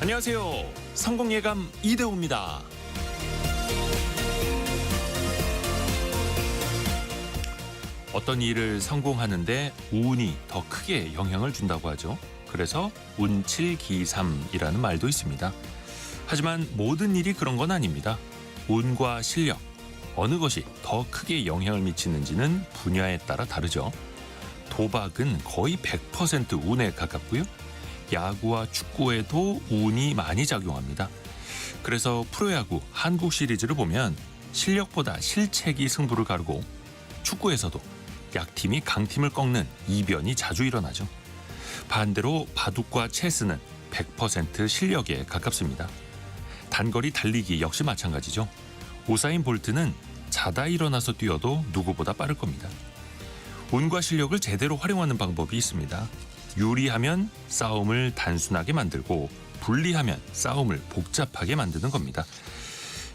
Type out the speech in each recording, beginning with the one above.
안녕하세요. 성공예감 이대호입니다. 어떤 일을 성공하는데 운이 더 크게 영향을 준다고 하죠. 그래서 운칠기삼이라는 말도 있습니다. 하지만 모든 일이 그런 건 아닙니다. 운과 실력, 어느 것이 더 크게 영향을 미치는지는 분야에 따라 다르죠. 도박은 거의 100% 운에 가깝고요. 야구와 축구에도 운이 많이 작용합니다. 그래서 프로야구 한국 시리즈를 보면 실력보다 실책이 승부를 가르고 축구에서도 약팀이 강팀을 꺾는 이변이 자주 일어나죠. 반대로 바둑과 체스는 100% 실력에 가깝습니다. 단거리 달리기 역시 마찬가지죠. 우사인 볼트는 자다 일어나서 뛰어도 누구보다 빠를 겁니다. 운과 실력을 제대로 활용하는 방법이 있습니다. 유리하면 싸움을 단순하게 만들고 불리하면 싸움을 복잡하게 만드는 겁니다.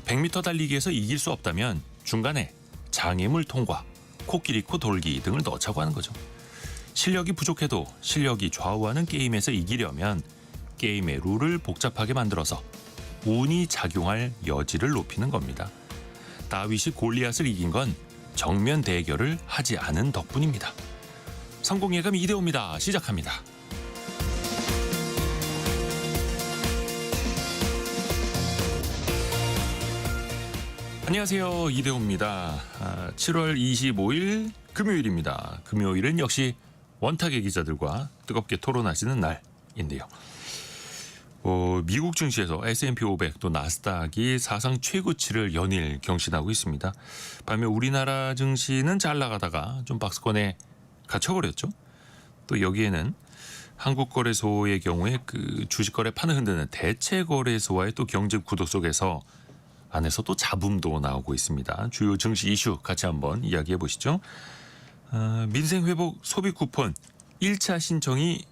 100m 달리기에서 이길 수 없다면 중간에 장애물 통과, 코끼리 코 돌기 등을 넣자고 하는 거죠. 실력이 부족해도 실력이 좌우하는 게임에서 이기려면 게임의 룰을 복잡하게 만들어서 운이 작용할 여지를 높이는 겁니다. 다윗이 골리앗을 이긴 건 정면 대결을 하지 않은 덕분입니다. 성공예감 이대호입니다. 시작합니다. 안녕하세요. 이대호입니다. 7월 25일 금요일입니다. 금요일은 역시 원탁의 기자들과 뜨겁게 토론하시는 날인데요. 미국 증시에서 S&P 500 또 나스닥이 사상 최고치를 연일 경신하고 있습니다. 반면 우리나라 증시는 잘 나가다가 좀 박스권에 갇혀버렸죠. 또 여기에는 한국거래소의 경우에 그 주식거래 판을 흔드는 대체거래소와의 또 경쟁 구도 속에서 안에서 또 잡음도 나오고 있습니다. 주요 증시 이슈 같이 한번 이야기해 보시죠. 민생회복 소비 쿠폰 1차 신청이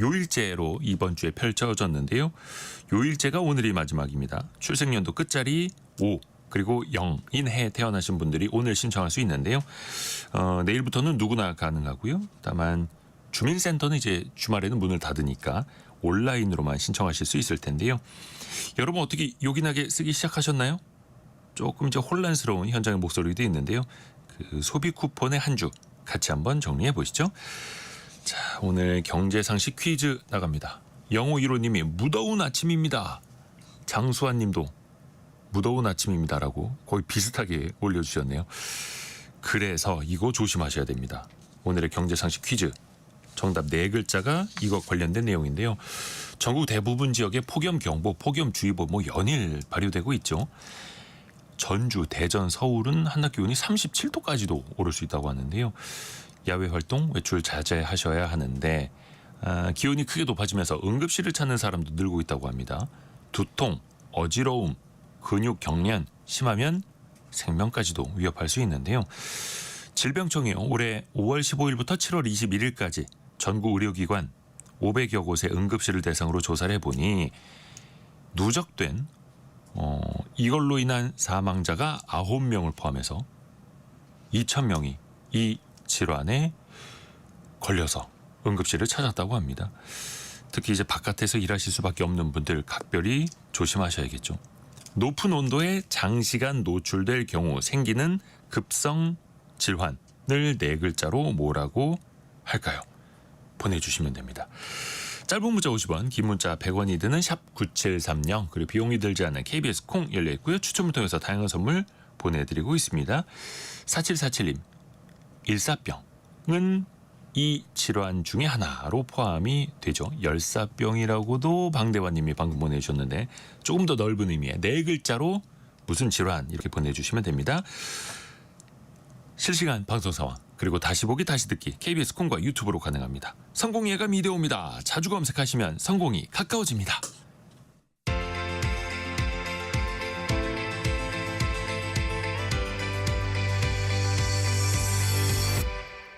요일제로 이번 주에 펼쳐졌는데요. 요일제가 오늘이 마지막입니다. 출생연도 끝자리 5 그리고 0인 해에 태어나신 분들이 오늘 신청할 수 있는데요. 내일부터는 누구나 가능하고요. 다만 주민센터는 이제 주말에는 문을 닫으니까 온라인으로만 신청하실 수 있을 텐데요. 여러분 어떻게 요긴하게 쓰기 시작하셨나요? 조금 이제 혼란스러운 현장의 목소리도 있는데요. 그 소비 쿠폰의 한 주 같이 한번 정리해 보시죠. 자, 오늘 경제상식 퀴즈 나갑니다. 영호1호님이 무더운 아침입니다. 장수환님도 무더운 아침입니다라고 거의 비슷하게 올려주셨네요. 그래서 이거 조심하셔야 됩니다. 오늘의 경제상식 퀴즈 정답 4글자가 이거 관련된 내용인데요. 전국 대부분 지역에 폭염경보, 폭염주의보 연일 발효되고 있죠. 전주, 대전, 서울은 한낮 기온이 37도까지도 오를 수 있다고 하는데요. 야외 활동, 외출 자제하셔야 하는데 기온이 크게 높아지면서 응급실을 찾는 사람도 늘고 있다고 합니다. 두통, 어지러움, 근육 경련, 심하면 생명까지도 위협할 수 있는데요. 질병청이 올해 5월 15일부터 7월 21일까지 전국 의료기관 500여 곳의 응급실을 대상으로 조사를 해보니 누적된 이걸로 인한 사망자가 9명을 포함해서 2,000명이 이 질환에 걸려서 응급실을 찾았다고 합니다. 특히 이제 바깥에서 일하실 수밖에 없는 분들 각별히 조심하셔야겠죠. 높은 온도에 장시간 노출될 경우 생기는 급성 질환을 4글자로 뭐라고 할까요? 보내주시면 됩니다. 짧은 문자 50원, 긴 문자 100원이 드는 샵 9730 그리고 비용이 들지 않는 KBS 콩 열려있고요. 추첨을 통해서 다양한 선물 보내드리고 있습니다. 4747님, 일사병은 이 질환 중에 하나로 포함이 되죠. 열사병이라고도 방대환님이 방금 보내주셨는데 조금 더 넓은 의미의 4글자로 무슨 질환 이렇게 보내주시면 됩니다. 실시간 방송 상황 그리고 다시 보기 다시 듣기 KBS 콩과 유튜브로 가능합니다. 성공예감 이대호입니다. 자주 검색하시면 성공이 가까워집니다.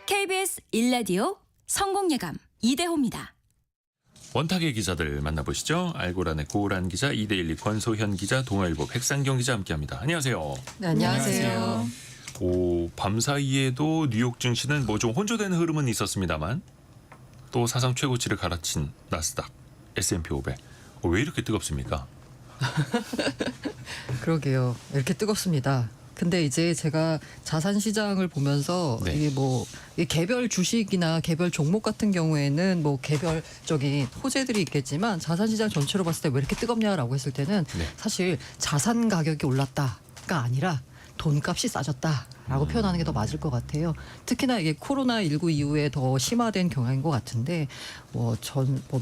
KBS 1라디오 성공예감 이대호입니다. 원탁의 기자들 만나보시죠. 알고란의 고란 기자, 2대12 권소현 기자, 동아일보 백상경 기자 함께합니다. 안녕하세요. 네, 안녕하세요. 밤사이에도 뉴욕 증시는 뭐 좀 혼조되는 흐름은 있었습니다만 또 사상 최고치를 갈아친 나스닥, S&P 500 왜 이렇게 뜨겁습니까? 그러게요. 이렇게 뜨겁습니다. 근데 이제 제가 자산 시장을 보면서 네. 이게 뭐 이 개별 주식이나 개별 종목 같은 경우에는 뭐 개별적인 호재들이 있겠지만 자산 시장 전체로 봤을 때 왜 이렇게 뜨겁냐라고 했을 때는 네. 사실 자산 가격이 올랐다가 아니라 돈값이 싸졌다라고 표현하는 게 더 맞을 것 같아요. 특히나 이게 코로나19 이후에 더 심화된 경향인 것 같은데 뭐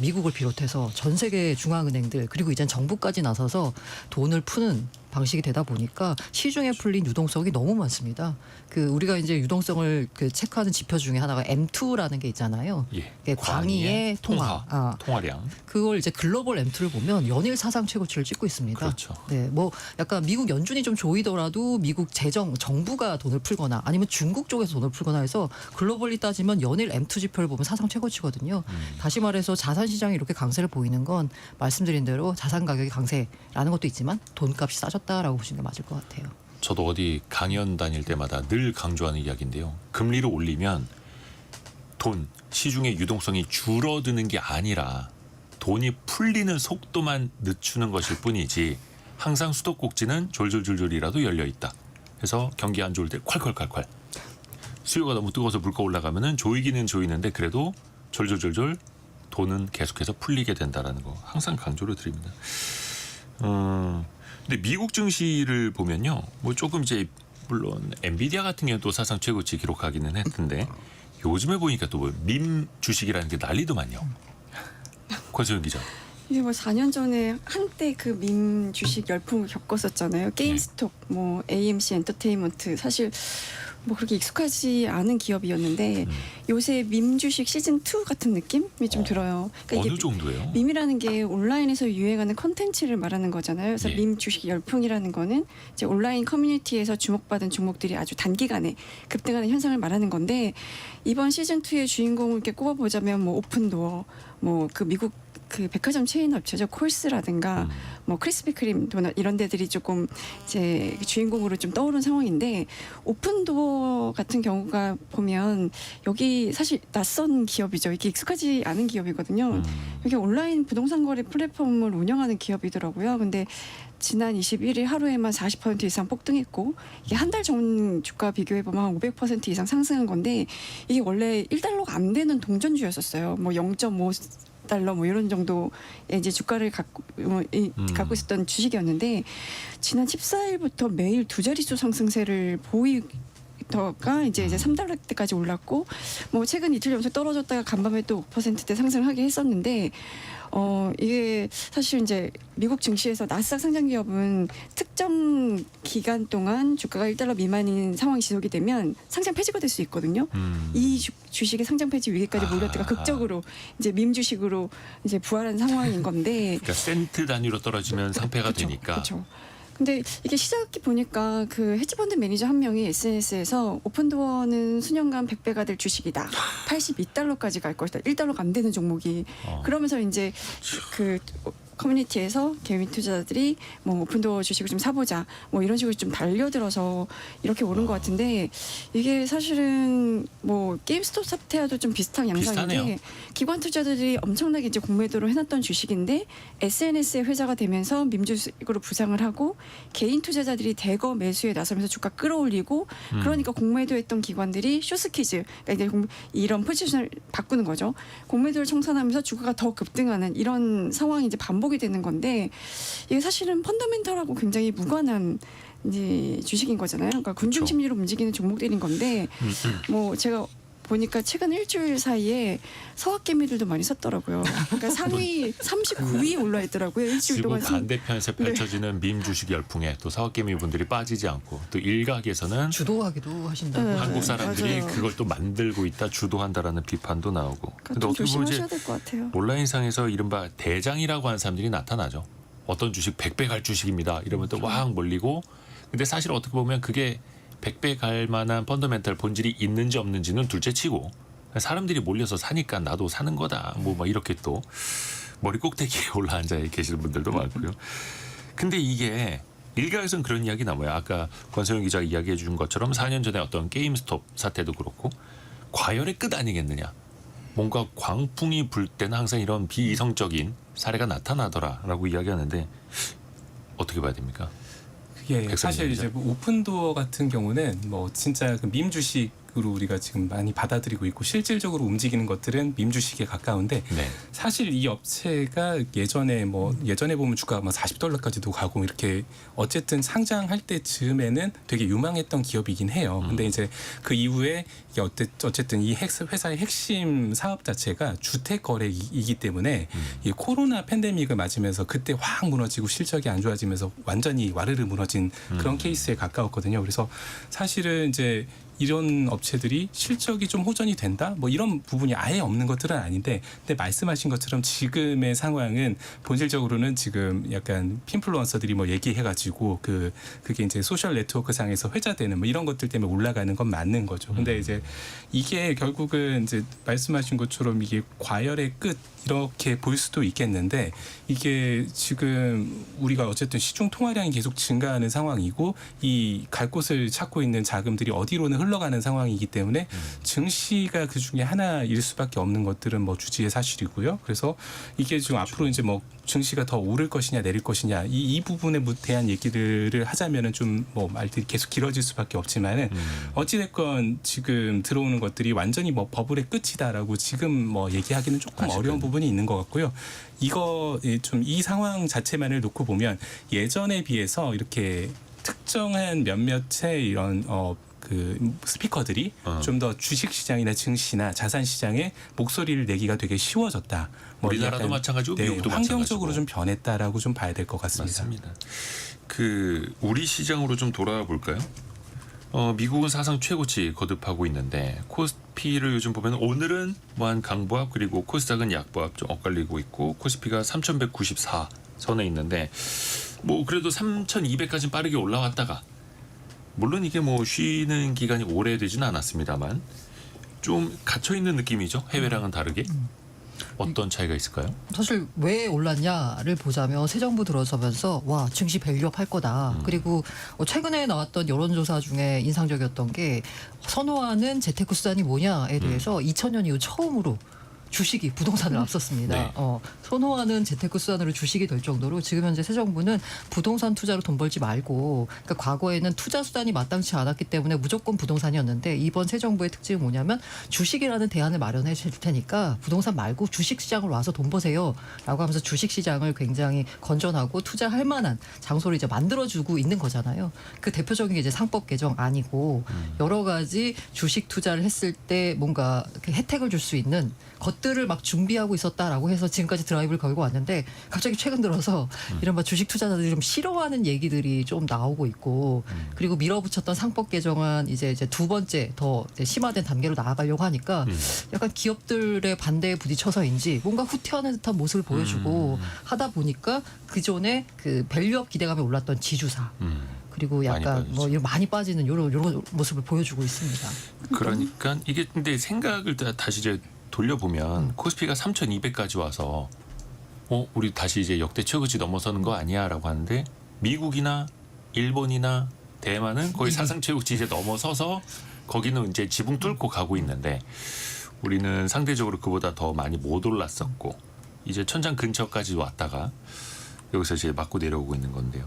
미국을 비롯해서 전 세계 중앙은행들 그리고 이젠 정부까지 나서서 돈을 푸는 방식이 되다 보니까 시중에 풀린 유동성이 너무 많습니다. 그 우리가 이제 유동성을 그 체크하는 지표 중에 하나가 M2라는 게 있잖아요. 예. 그게 광의의 통화. 통화량. 그걸 이제 글로벌 M2를 보면 연일 사상 최고치를 찍고 있습니다. 그렇죠. 네, 뭐 약간 미국 연준이 좀 조이더라도 미국 정부가 돈을 풀거나 아니면 중국 쪽에서 돈을 풀거나 해서 글로벌리 따지면 연일 M2 지표를 보면 사상 최고치거든요. 다시 말해서 자산 시장이 이렇게 강세를 보이는 건 말씀드린 대로 자산 가격이 강세라는 것도 있지만 돈값이 싸졌다라고 보시는 게 맞을 것 같아요. 저도 어디 강연 다닐 때마다 늘 강조하는 이야기인데요. 금리를 올리면 돈, 시중의 유동성이 줄어드는 게 아니라 돈이 풀리는 속도만 늦추는 것일 뿐이지 항상 수도꼭지는 졸졸졸졸이라도 열려 있다. 그래서 경기 안 좋을 때 콸콸콸콸. 수요가 너무 뜨거워서 물가 올라가면은 조이기는 조이는데 그래도 졸졸졸졸 돈은 계속해서 풀리게 된다라는 거 항상 강조를 드립니다. 근데 미국 증시를 보면요, 뭐 조금 이제 물론 엔비디아 같은 경우는 또 사상 최고치 기록하기는 했던데 요즘에 보니까 또 뭐 밈 주식이라는 게 난리도만요. 권소영 기자. 이게 뭐 4년 전에 한때 그 밈 주식 열풍을 겪었었잖아요. 게임스톱, 뭐 AMC 엔터테인먼트 사실 뭐 그렇게 익숙하지 않은 기업이었는데 요새 밈 주식 시즌 2 같은 느낌이 좀 들어요. 그러니까 어느 이게 정도예요? 밈이라는 게 온라인에서 유행하는 컨텐츠를 말하는 거잖아요. 그래서 예. 밈 주식 열풍이라는 거는 이제 온라인 커뮤니티에서 주목받은 종목들이 아주 단기간에 급등하는 현상을 말하는 건데 이번 시즌 2의 주인공을 이렇게 꼽아보자면 뭐 오픈도어, 뭐 그 미국 그 백화점 체인 업체죠. 콜스라든가 뭐 크리스피 크림 도넛 이런 데들이 조금 이제 주인공으로 좀 떠오른 상황인데 오픈도어 같은 경우가 보면 여기 사실 낯선 기업이죠. 이게 익숙하지 않은 기업이거든요. 여기 온라인 부동산 거래 플랫폼을 운영하는 기업이더라고요. 근데 지난 21일 하루에만 40% 이상 폭등했고 이게 한 달 전 주가 비교해 보면 한 500% 이상 상승한 건데 이게 원래 1달러가 안 되는 동전주였었어요. 뭐 0.5달러 뭐 이런 정도의 이제 주가를 갖고 있었던 주식이었는데 지난 14일부터 매일 두 자릿수 상승세를 보이다가 이제 3달러대까지 올랐고 뭐 최근 이틀 연속 떨어졌다가 간밤에 또 5%대 상승하게 했었는데 이게 사실 이제 미국 증시에서 나스닥 상장 기업은 특정 기간 동안 주가가 1달러 미만인 상황이 지속이 되면 상장 폐지가 될 수 있거든요. 이 주식의 상장 폐지 위기까지 몰렸다가 극적으로 이제 밈 주식으로 이제 부활한 상황인 건데. 그러니까 센트 단위로 떨어지면 상패가 되니까. 그렇죠. 근데 이게 시작기 보니까 그 헤지펀드 매니저 한 명이 SNS에서 오픈도어는 수년간 100배가 될 주식이다. 82달러까지 갈 것이다. 1달러가 안 되는 종목이. 그러면서 이제 그 커뮤니티에서 개인 투자자들이 뭐 오픈도어 주식을 좀 사보자 뭐 이런 식으로 좀 달려들어서 이렇게 오른 것 같은데 이게 사실은 뭐 게임스톱 사태와도 좀 비슷한 양상인데 비슷하네요. 기관 투자자들이 엄청나게 이제 공매도로 해놨던 주식인데 SNS의 회자가 되면서 밈주식으로 부상을 하고 개인 투자자들이 대거 매수에 나서면서 주가 끌어올리고 그러니까 공매도했던 기관들이 쇼스키즈 그러니까 이제 이런 포지션을 바꾸는 거죠. 공매도를 청산하면서 주가가 더 급등하는 이런 상황이 이제 반복이 되는 건데 이게 사실은 펀더멘털하고 굉장히 무관한 이제 주식인 거잖아요. 그러니까 군중 심리로 움직이는 종목들인 건데 뭐 제가 보니까 최근 일주일 사이에 서학개미들도 많이 섰더라고요. 그러니까 상위 39위에 올라 있더라고요. 일주일 지구 동안. 반대편에서 펼쳐지는 밈 주식 열풍에 또 서학개미 분들이 빠지지 않고 또 일각에서는 주도하기도 하신다고. 네. 한국 사람들이 맞아요. 그걸 또 만들고 있다, 주도한다라는 비판도 나오고. 근데 좀 어떻게 보면 이제 조심하셔야 될 것 같아요. 온라인상에서 이른바 대장이라고 하는 사람들이 나타나죠. 어떤 주식 100배 갈 주식입니다. 이러면 또 확 몰리고. 근데 사실 어떻게 보면 그게 100배 갈 만한 펀더멘탈 본질이 있는지 없는지는 둘째치고 사람들이 몰려서 사니까 나도 사는 거다. 뭐 막 이렇게 또 머리 꼭대기에 올라앉아 계시는 분들도 많고요. 근데 이게 일각에서는 그런 이야기 나와요. 아까 권소영 기자가 이야기해 준 것처럼 4년 전에 어떤 게임스톱 사태도 그렇고 과열의 끝 아니겠느냐. 뭔가 광풍이 불 때는 항상 이런 비이성적인 사례가 나타나더라라고 이야기하는데 어떻게 봐야 됩니까? 그게 사실 이제 뭐 오픈도어 같은 경우는 뭐 진짜 그 밈 주식으로 우리가 지금 많이 받아들이고 있고 실질적으로 움직이는 것들은 밈 주식에 가까운데 네. 사실 이 업체가 예전에 보면 주가가 막 $40까지도 가고 이렇게 어쨌든 상장할 때쯤에는 되게 유망했던 기업이긴 해요. 근데 이제 그 이후에 이게 어쨌든 이 회사의 핵심 사업 자체가 주택 거래이기 때문에 이 코로나 팬데믹을 맞으면서 그때 확 무너지고 실적이 안 좋아지면서 완전히 와르르 무너진 그런 케이스에 가까웠거든요. 그래서 사실은 이제 이런 업체들이 실적이 좀 호전이 된다? 뭐 이런 부분이 아예 없는 것들은 아닌데, 근데 말씀하신 것처럼 지금의 상황은 본질적으로는 지금 약간 핀플루언서들이 뭐 얘기해가지고 그게 이제 소셜 네트워크 상에서 회자되는 뭐 이런 것들 때문에 올라가는 건 맞는 거죠. 근데 이제 이게 결국은 이제 말씀하신 것처럼 이게 과열의 끝 이렇게 볼 수도 있겠는데, 이게 지금 우리가 어쨌든 시중 통화량이 계속 증가하는 상황이고 이 갈 곳을 찾고 있는 자금들이 어디로는 흘러가는 상황이기 때문에 증시가 그 중에 하나일 수밖에 없는 것들은 뭐 주지의 사실이고요. 그래서 이게 지금 앞으로 이제 뭐 증시가 더 오를 것이냐 내릴 것이냐 이 부분에 대한 얘기들을 하자면은 좀 뭐 말들이 계속 길어질 수밖에 없지만은 어찌됐건 지금 들어오는 것들이 완전히 뭐 버블의 끝이다라고 지금 뭐 얘기하기는 조금 어려운 부분이 있는 것 같고요. 이거 좀 이 상황 자체만을 놓고 보면 예전에 비해서 이렇게 특정한 몇몇의 이런 그 스피커들이 좀 더 주식 시장이나 증시나 자산 시장에 목소리를 내기가 되게 쉬워졌다. 뭐 우리나라도 마찬가지고 미국도 환경적으로 마찬가지고. 좀 변했다라고 좀 봐야 될 것 같습니다. 맞습니다. 그 우리 시장으로 좀 돌아와 볼까요? 미국은 사상 최고치 거듭하고 있는데 코스피를 요즘 보면 오늘은 무한 강보합 그리고 코스닥은 약보합 좀 엇갈리고 있고 코스피가 3,194 선에 있는데 뭐 그래도 3,200까지 빠르게 올라왔다가 물론 이게 뭐 쉬는 기간이 오래되지는 않았습니다만 좀 갇혀 있는 느낌이죠. 해외랑은 다르게. 어떤 차이가 있을까요? 사실 왜 올랐냐를 보자면 새 정부 들어서면서 와 증시 밸류업 할 거다. 그리고 최근에 나왔던 여론조사 중에 인상적이었던 게 선호하는 재테크 수단이 뭐냐에 대해서 2000년 이후 처음으로 주식이 부동산을 앞섰습니다. 네. 선호하는 재테크 수단으로 주식이 될 정도로 지금 현재 새 정부는 부동산 투자로 돈 벌지 말고, 그러니까 과거에는 투자 수단이 마땅치 않았기 때문에 무조건 부동산이었는데 이번 새 정부의 특징이 뭐냐면 주식이라는 대안을 마련해 줄 테니까 부동산 말고 주식 시장을 와서 돈 버세요라고 하면서 주식 시장을 굉장히 건전하고 투자할 만한 장소를 이제 만들어주고 있는 거잖아요. 그 대표적인 게 이제 상법 개정안이고 여러 가지 주식 투자를 했을 때 뭔가 혜택을 줄 수 있는 것들을 막 준비하고 있었다라고 해서 지금까지 드라이브를 걸고 왔는데 갑자기 최근 들어서 이른바 주식 투자자들이 좀 싫어하는 얘기들이 좀 나오고 있고, 그리고 밀어붙였던 상법 개정안 이제 두 번째 더 이제 심화된 단계로 나아가려고 하니까 약간 기업들의 반대에 부딪혀서인지 뭔가 후퇴하는 듯한 모습을 보여주고 하다 보니까 그전에 그 밸류업 기대감에 올랐던 지주사 그리고 약간 뭐 많이 빠지는 이런 모습을 보여주고 있습니다. 그러니까 이게 근데 생각을 다시 이제 돌려보면 코스피가 3,200까지 와서 우리 다시 이제 역대 최고치 넘어서는 거 아니야라고 하는데 미국이나 일본이나 대만은 거의 사상 최고치 이제 넘어서서 거기는 이제 지붕 뚫고 가고 있는데 우리는 상대적으로 그보다 더 많이 못 올랐었고 이제 천장 근처까지 왔다가 여기서 이제 맞고 내려오고 있는 건데요.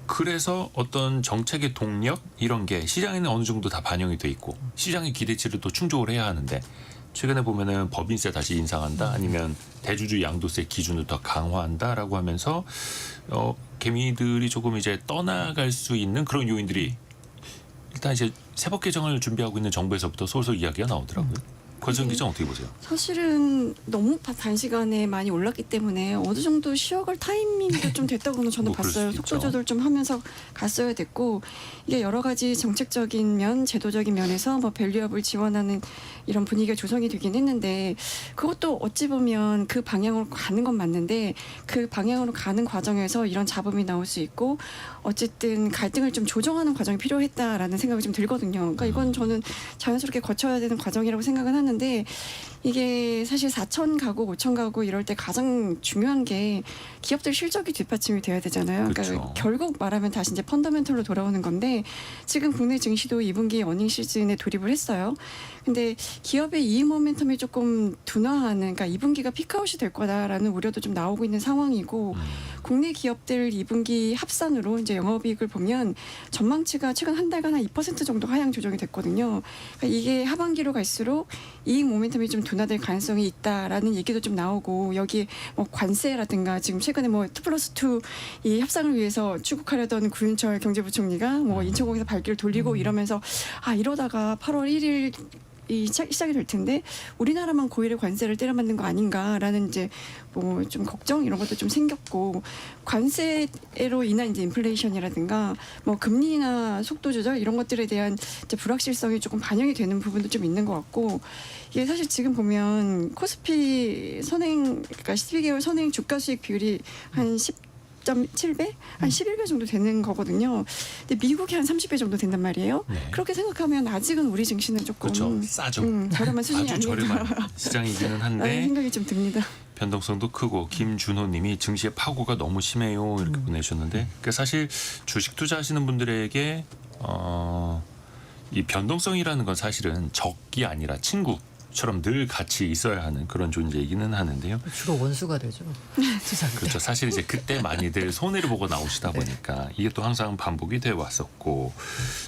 그래서 어떤 정책의 동력 이런 게 시장에는 어느 정도 다 반영이 돼 있고 시장의 기대치를 또 충족을 해야 하는데 최근에 보면은 법인세 다시 인상한다 아니면 대주주 양도세 기준을 더 강화한다라고 하면서 개미들이 조금 이제 떠나갈 수 있는 그런 요인들이 일단 이제 세법 개정을 준비하고 있는 정부에서부터 솔솔 이야기가 나오더라고요. 권수영 기자 어떻게 보세요? 사실은 너무 단시간에 많이 올랐기 때문에 어느 정도 쉬어갈 타이밍도 좀 됐다고는 저는 뭐 그럴 봤어요. 수 속도 있죠. 조절 좀 하면서 갔어야 됐고, 이게 여러 가지 정책적인 면, 제도적인 면에서 뭐 밸류업을 지원하는 이런 분위기가 조성이 되긴 했는데 그것도 어찌 보면 그 방향으로 가는 건 맞는데 그 방향으로 가는 과정에서 이런 잡음이 나올 수 있고 어쨌든 갈등을 좀 조정하는 과정이 필요했다라는 생각이 좀 들거든요. 그러니까 이건 저는 자연스럽게 거쳐야 되는 과정이라고 생각은 하는데 하는데 이게 사실 4천 가구, 5천 가구 이럴 때 가장 중요한 게 기업들 실적이 뒷받침이 돼야 되잖아요. 그러니까 그렇죠. 결국 말하면 다시 이제 펀더멘털로 돌아오는 건데 지금 국내 증시도 2분기 어닝 시즌에 돌입을 했어요. 근데 기업의 이익 모멘텀이 조금 둔화하는, 그러니까 2분기가 피크아웃이 될 거다라는 우려도 좀 나오고 있는 상황이고 국내 기업들 2분기 합산으로 이제 영업이익을 보면 전망치가 최근 한 달간 한 2% 정도 하향 조정이 됐거든요. 그러니까 이게 하반기로 갈수록 이익 모멘텀이 좀 둔화될 가능성이 있다라는 얘기도 좀 나오고 여기 뭐 관세라든가 지금 최근에 뭐 2+2 이 협상을 위해서 출국하려던 구윤철 경제부총리가 뭐 인천공에서 발길을 돌리고 이러면서 아 이러다가 8월 1일 이 시작이 될 텐데 우리나라만 고일의 관세를 때려맞는 거 아닌가라는 이제 뭐 좀 걱정 이런 것도 좀 생겼고 관세로 인한 이제 인플레이션이라든가 뭐 금리나 속도 조절 이런 것들에 대한 이제 불확실성이 조금 반영이 되는 부분도 좀 있는 것 같고 이게 사실 지금 보면 코스피 선행 그러니까 12개월 선행 주가 수익 비율이 한 10.7배? 한 11배 정도 되는 거거든요. 근데 미국이 한 30배 정도 된단 말이에요. 네. 그렇게 생각하면 아직은 우리 증시는 조금 그렇죠. 싸죠. 저렴한 수준이 아주 아닌가 저렴한 시장이기는 라는 한데 생각이 좀 듭니다. 변동성도 크고 김준호님이 증시의 파고가 너무 심해요 이렇게 보내주셨는데 그러니까 사실 주식 투자하시는 분들에게 이 변동성이라는 건 사실은 적이 아니라 친구처럼 늘 같이 있어야 하는 그런 존재이기는 하는데요. 주로 원수가 되죠. 투자는. 그렇죠. 사실 이제 그때 많이들 손해를 보고 나오시다 보니까 이게 또 항상 반복이 되어 왔었고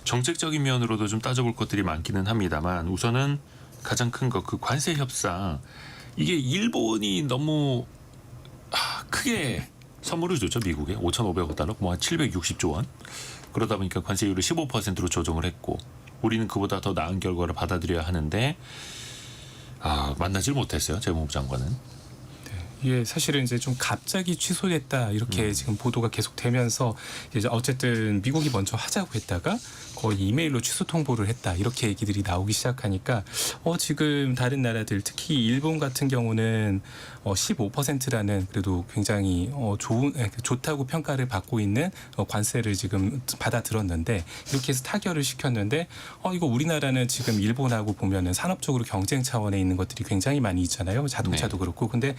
정책적인 면으로도 좀 따져볼 것들이 많기는 합니다만 우선은 가장 큰 거 그 관세 협상 이게 일본이 너무 크게 선물을 줬죠. 미국에 5,500억 달러 뭐 한 760조 원 그러다 보니까 관세율을 15%로 조정을 했고 우리는 그보다 더 나은 결과를 받아들여야 하는데 만나질 못했어요. 재무부 장관은. 이게 사실은 이제 좀 갑자기 취소됐다 이렇게 지금 보도가 계속되면서 이제 어쨌든 미국이 먼저 하자고 했다가 거의 이메일로 취소 통보를 했다 이렇게 얘기들이 나오기 시작하니까 지금 다른 나라들 특히 일본 같은 경우는 15%라는 그래도 굉장히 좋다고 평가를 받고 있는 관세를 지금 받아들었는데 이렇게 해서 타결을 시켰는데 이거 우리나라는 지금 일본하고 보면은 산업적으로 경쟁 차원에 있는 것들이 굉장히 많이 있잖아요. 자동차도 그렇고 근데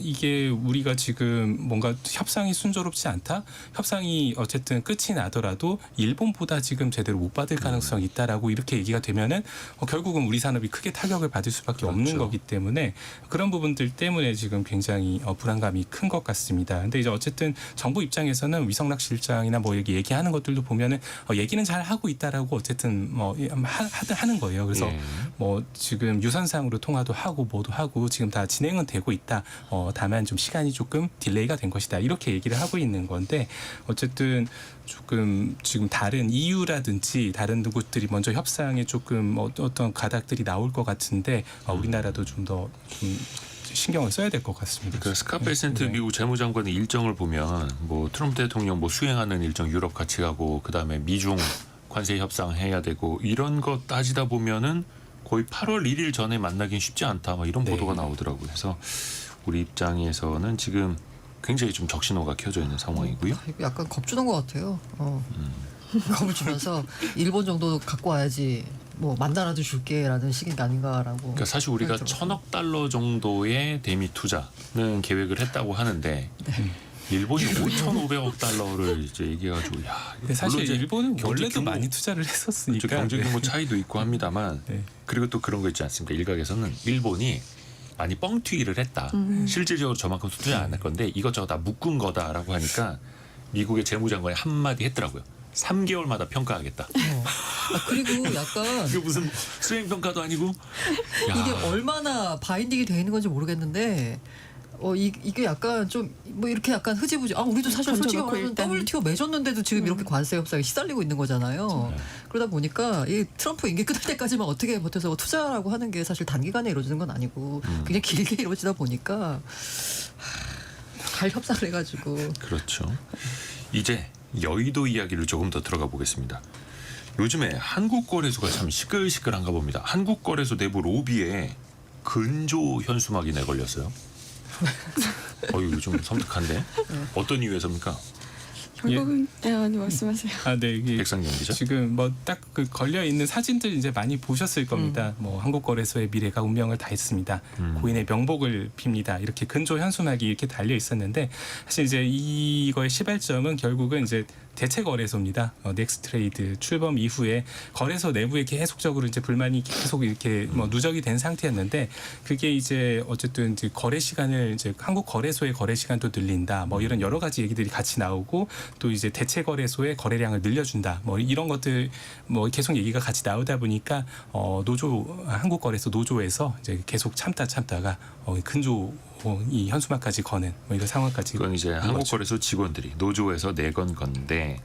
이게 우리가 지금 뭔가 협상이 순조롭지 않다. 협상이 어쨌든 끝이 나더라도 일본보다 지금 제대로 못 받을 가능성이 있다라고 이렇게 얘기가 되면은 결국은 우리 산업이 크게 타격을 받을 수밖에 없는 그렇죠. 거기 때문에 그런 부분들 때문에 지금 굉장히 불안감이 큰 것 같습니다. 근데 이제 어쨌든 정부 입장에서는 위성락 실장이나 뭐 얘기하는 것들도 보면은 얘기는 잘 하고 있다라고 어쨌든 하는 거예요. 그래서 뭐 지금 유선상으로 통화도 하고 뭐도 하고 지금 다 진행은 되고 있다. 다만 좀 시간이 조금 딜레이가 된 것이다. 이렇게 얘기를 하고 있는 건데 어쨌든 조금 지금 다른 EU라든지 다른 곳들이 먼저 협상에 조금 어떤 가닥들이 나올 것 같은데 우리나라도 좀 더 좀 신경을 써야 될 것 같습니다. 그 스캇 베센트 미국 재무장관의 일정을 보면 뭐 트럼프 대통령 뭐 수행하는 일정 유럽 같이 가고 그다음에 미중 관세 협상 해야 되고 이런 거 따지다 보면은 거의 8월 1일 전에 만나긴 쉽지 않다. 막 이런 보도가 나오더라고요. 그래서 우리 입장에서는 지금 굉장히 좀 적신호가 켜져 있는 상황이고요. 약간 겁주는 것 같아요. 겁을 주면서 일본 정도 갖고 와야지 뭐 만나라도 줄게라는 식이 아닌가라고. 그러니까 사실 우리가 1,000억 달러 정도의 대미 투자는 계획을 했다고 하는데 일본이 5,500억 달러를 이제 얘기해가지고 근데 사실 물론 일본은 경제 원래도 규모, 많이 투자를 했었으니까 그렇죠. 경제 규모 차이도 있고 합니다만 네. 그리고 또 그런 거 있지 않습니까? 일각에서는 일본이 많이 뻥튀기를 했다. 실질적으로 저만큼 투자 안 할 건데 이것저것 다 묶은 거다라고 하니까 미국의 재무장관이 한마디 했더라고요. 3개월마다 평가하겠다. 그리고 약간 이게 무슨 수행평가도 아니고 이게 얼마나 바인딩이 되어 있는 건지 모르겠는데 이게 약간 좀 뭐 이렇게 약간 흐지부지. 우리도 사실 솔직히 던져놓고 말하면 일단. WTO 맺었는데도 지금 이렇게 관세 협상에 시달리고 있는 거잖아요. 그러다 보니까 이 트럼프 임기 끝날 때까지만 어떻게 버텨서 투자라고 하는 게 사실 단기간에 이루어지는 건 아니고 그냥 길게 이루어지다 보니까 잘 협상을 해가지고. 그렇죠. 이제 여의도 이야기를 조금 더 들어가 보겠습니다. 요즘에 한국거래소가 참 시끌시끌한가 봅니다. 한국거래소 내부 로비에 근조 현수막이 내걸렸어요. 이거 좀 섬뜩한데? 어떤 이유에서입니까? 결국은 네, 말씀하세요. 네, 이게 백상경 기자. 지금 뭐 딱 그 걸려 있는 사진들 이제 많이 보셨을 겁니다. 뭐 한국거래소의 미래가 운명을 다했습니다. 고인의 명복을 빕니다. 이렇게 근조 현수막이 이렇게 달려 있었는데 사실 이제 이거의 시발점은 결국은 이제 대체 거래소입니다. 넥스트레이드 출범 이후에 거래소 내부에 계속적으로 이제 불만이 계속 이렇게 뭐 누적이 된 상태였는데 그게 이제 어쨌든 이제 거래 시간을 이제 한국 거래소의 거래 시간도 늘린다. 뭐 이런 여러 가지 얘기들이 같이 나오고 또 이제 대체 거래소의 거래량을 늘려준다. 뭐 이런 것들 뭐 계속 얘기가 같이 나오다 보니까 노조 한국 거래소 노조에서 이제 계속 참다가 근조 이 현수막까지 거는 뭐 이런 상황까지. 그건 이제 온 거죠. 한국거래소 직원들이 노조에서 내건 건데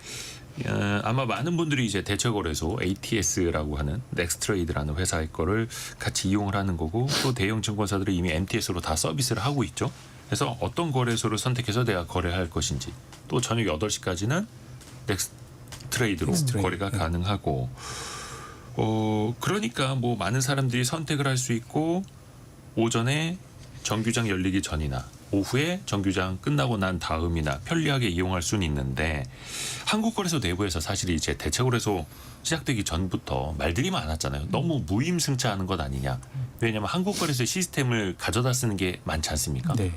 아마 많은 분들이 이제 대체거래소 ATS라고 하는 넥스트레이드라는 회사의 거를 같이 이용을 하는 거고 또 대형 증권사들이 이미 MTS로 다 서비스를 하고 있죠. 그래서 어떤 거래소를 선택해서 내가 거래할 것인지 또 저녁 8시까지는 넥스트레이드로 거래가 가능하고 그러니까 뭐 많은 사람들이 선택을 할 수 있고 오전에 정규장 열리기 전이나 오후에 정규장 끝나고 난 다음이나 편리하게 이용할 수는 있는데 한국거래소 내부에서 사실 이제 대체거래소 시작되기 전부터 말들이 많았잖아요. 너무 무임승차하는 것 아니냐. 왜냐하면 한국거래소의 시스템을 가져다 쓰는 게 많지 않습니까? 네.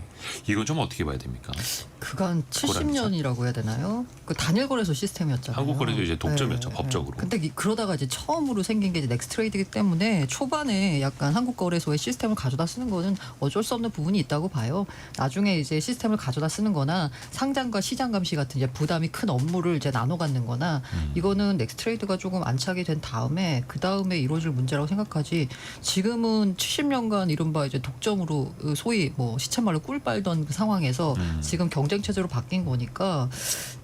이건 좀 어떻게 봐야 됩니까? 그간 70년이라고 해야 되나요? 그 단일 거래소 시스템이었잖아요. 한국거래소 이제 독점이었죠, 법적으로. 근데 그러다가 이제 처음으로 생긴 게 이제 넥스트레이드이기 때문에 초반에 약간 한국거래소의 시스템을 가져다 쓰는 거는 어쩔 수 없는 부분이 있다고 봐요. 나중에 이제 시스템을 가져다 쓰는 거나 상장과 시장 감시 같은 이제 부담이 큰 업무를 이제 나눠 갖는 거나 이거는 넥스트레이드가 조금 안착이 된 다음에 그 다음에 이루어질 문제라고 생각하지 지금은 70년간 이른바 이제 독점으로 소위 뭐 시쳇말로 꿀 빨던 그 상황에서 지금 경쟁 체제로 바뀐 거니까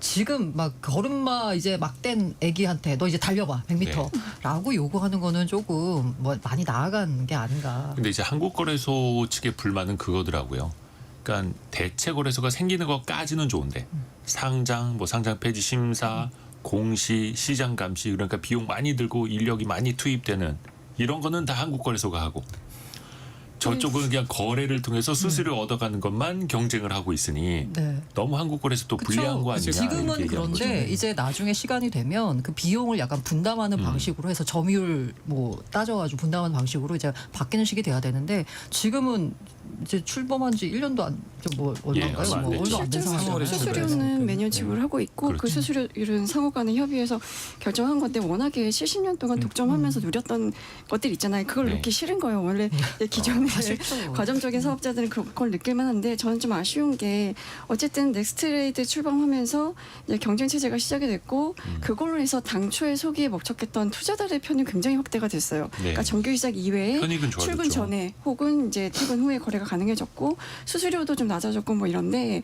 지금 막 걸음마 이제 막 뗀 애기한테 너 이제 달려봐 100m라고 요구하는 거는 조금 뭐 많이 나아간 게 아닌가. 근데 이제 한국거래소 측의 불만은 그거더라고요. 그러니까 대체거래소가 생기는 것까지는 좋은데 상장, 뭐 상장 폐지 심사, 공시, 시장 감시 그러니까 비용 많이 들고 인력이 많이 투입되는 이런 거는 다 한국거래소가 하고 저쪽은 그냥 거래를 통해서 수수료 얻어가는 것만 경쟁을 하고 있으니 네. 너무 한국거래소 또 그쵸. 불리한 거 아니냐. 이렇게 지금은 얘기하는 그런데 거죠. 이제 나중에 시간이 되면 그 비용을 약간 분담하는 방식으로 해서 점유율 뭐 따져가지고 분담하는 방식으로 이제 바뀌는 식이 돼야 되는데 지금은 이제 출범한 지 1년도 뭐 얼마인가요? 얼마 안 뭐 됐죠. 얼마 안 된 실제로 상황이잖아요. 수수료는 매년 지불하고 있고 그 그렇죠. 수수료율은 상호 간의 협의해서 결정한 건데 워낙에 70년 동안 독점하면서 누렸던 것들 있잖아요. 그걸 네. 놓기 싫은 거예요. 원래 기존에 사실죠. 과점적인 사업자들은 그걸 느낄 만한데 저는 좀 아쉬운 게 어쨌든 넥스트레이드 출범하면서 이제 경쟁 체제가 시작이 됐고 그걸로 해서 당초에 소기에 먹혔던 투자자들의 편이 굉장히 확대가 됐어요. 네. 그러니까 정규 시작 이외에 편익은 좋아졌죠. 출근 전에 혹은 이제 퇴근 후에 거래가 가능해졌고 수수료도 좀 낮아졌고 뭐 이런데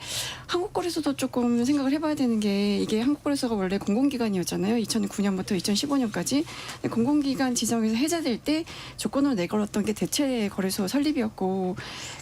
한국거래소도 조금 생각을 해봐야 되는 게 이게 한국거래소가 원래 공공기관이었잖아요. 2009년부터 2015년까지 공공기관 지정에서 해제될 때 조건으로 내걸었던 게 대체거래소 설립이었고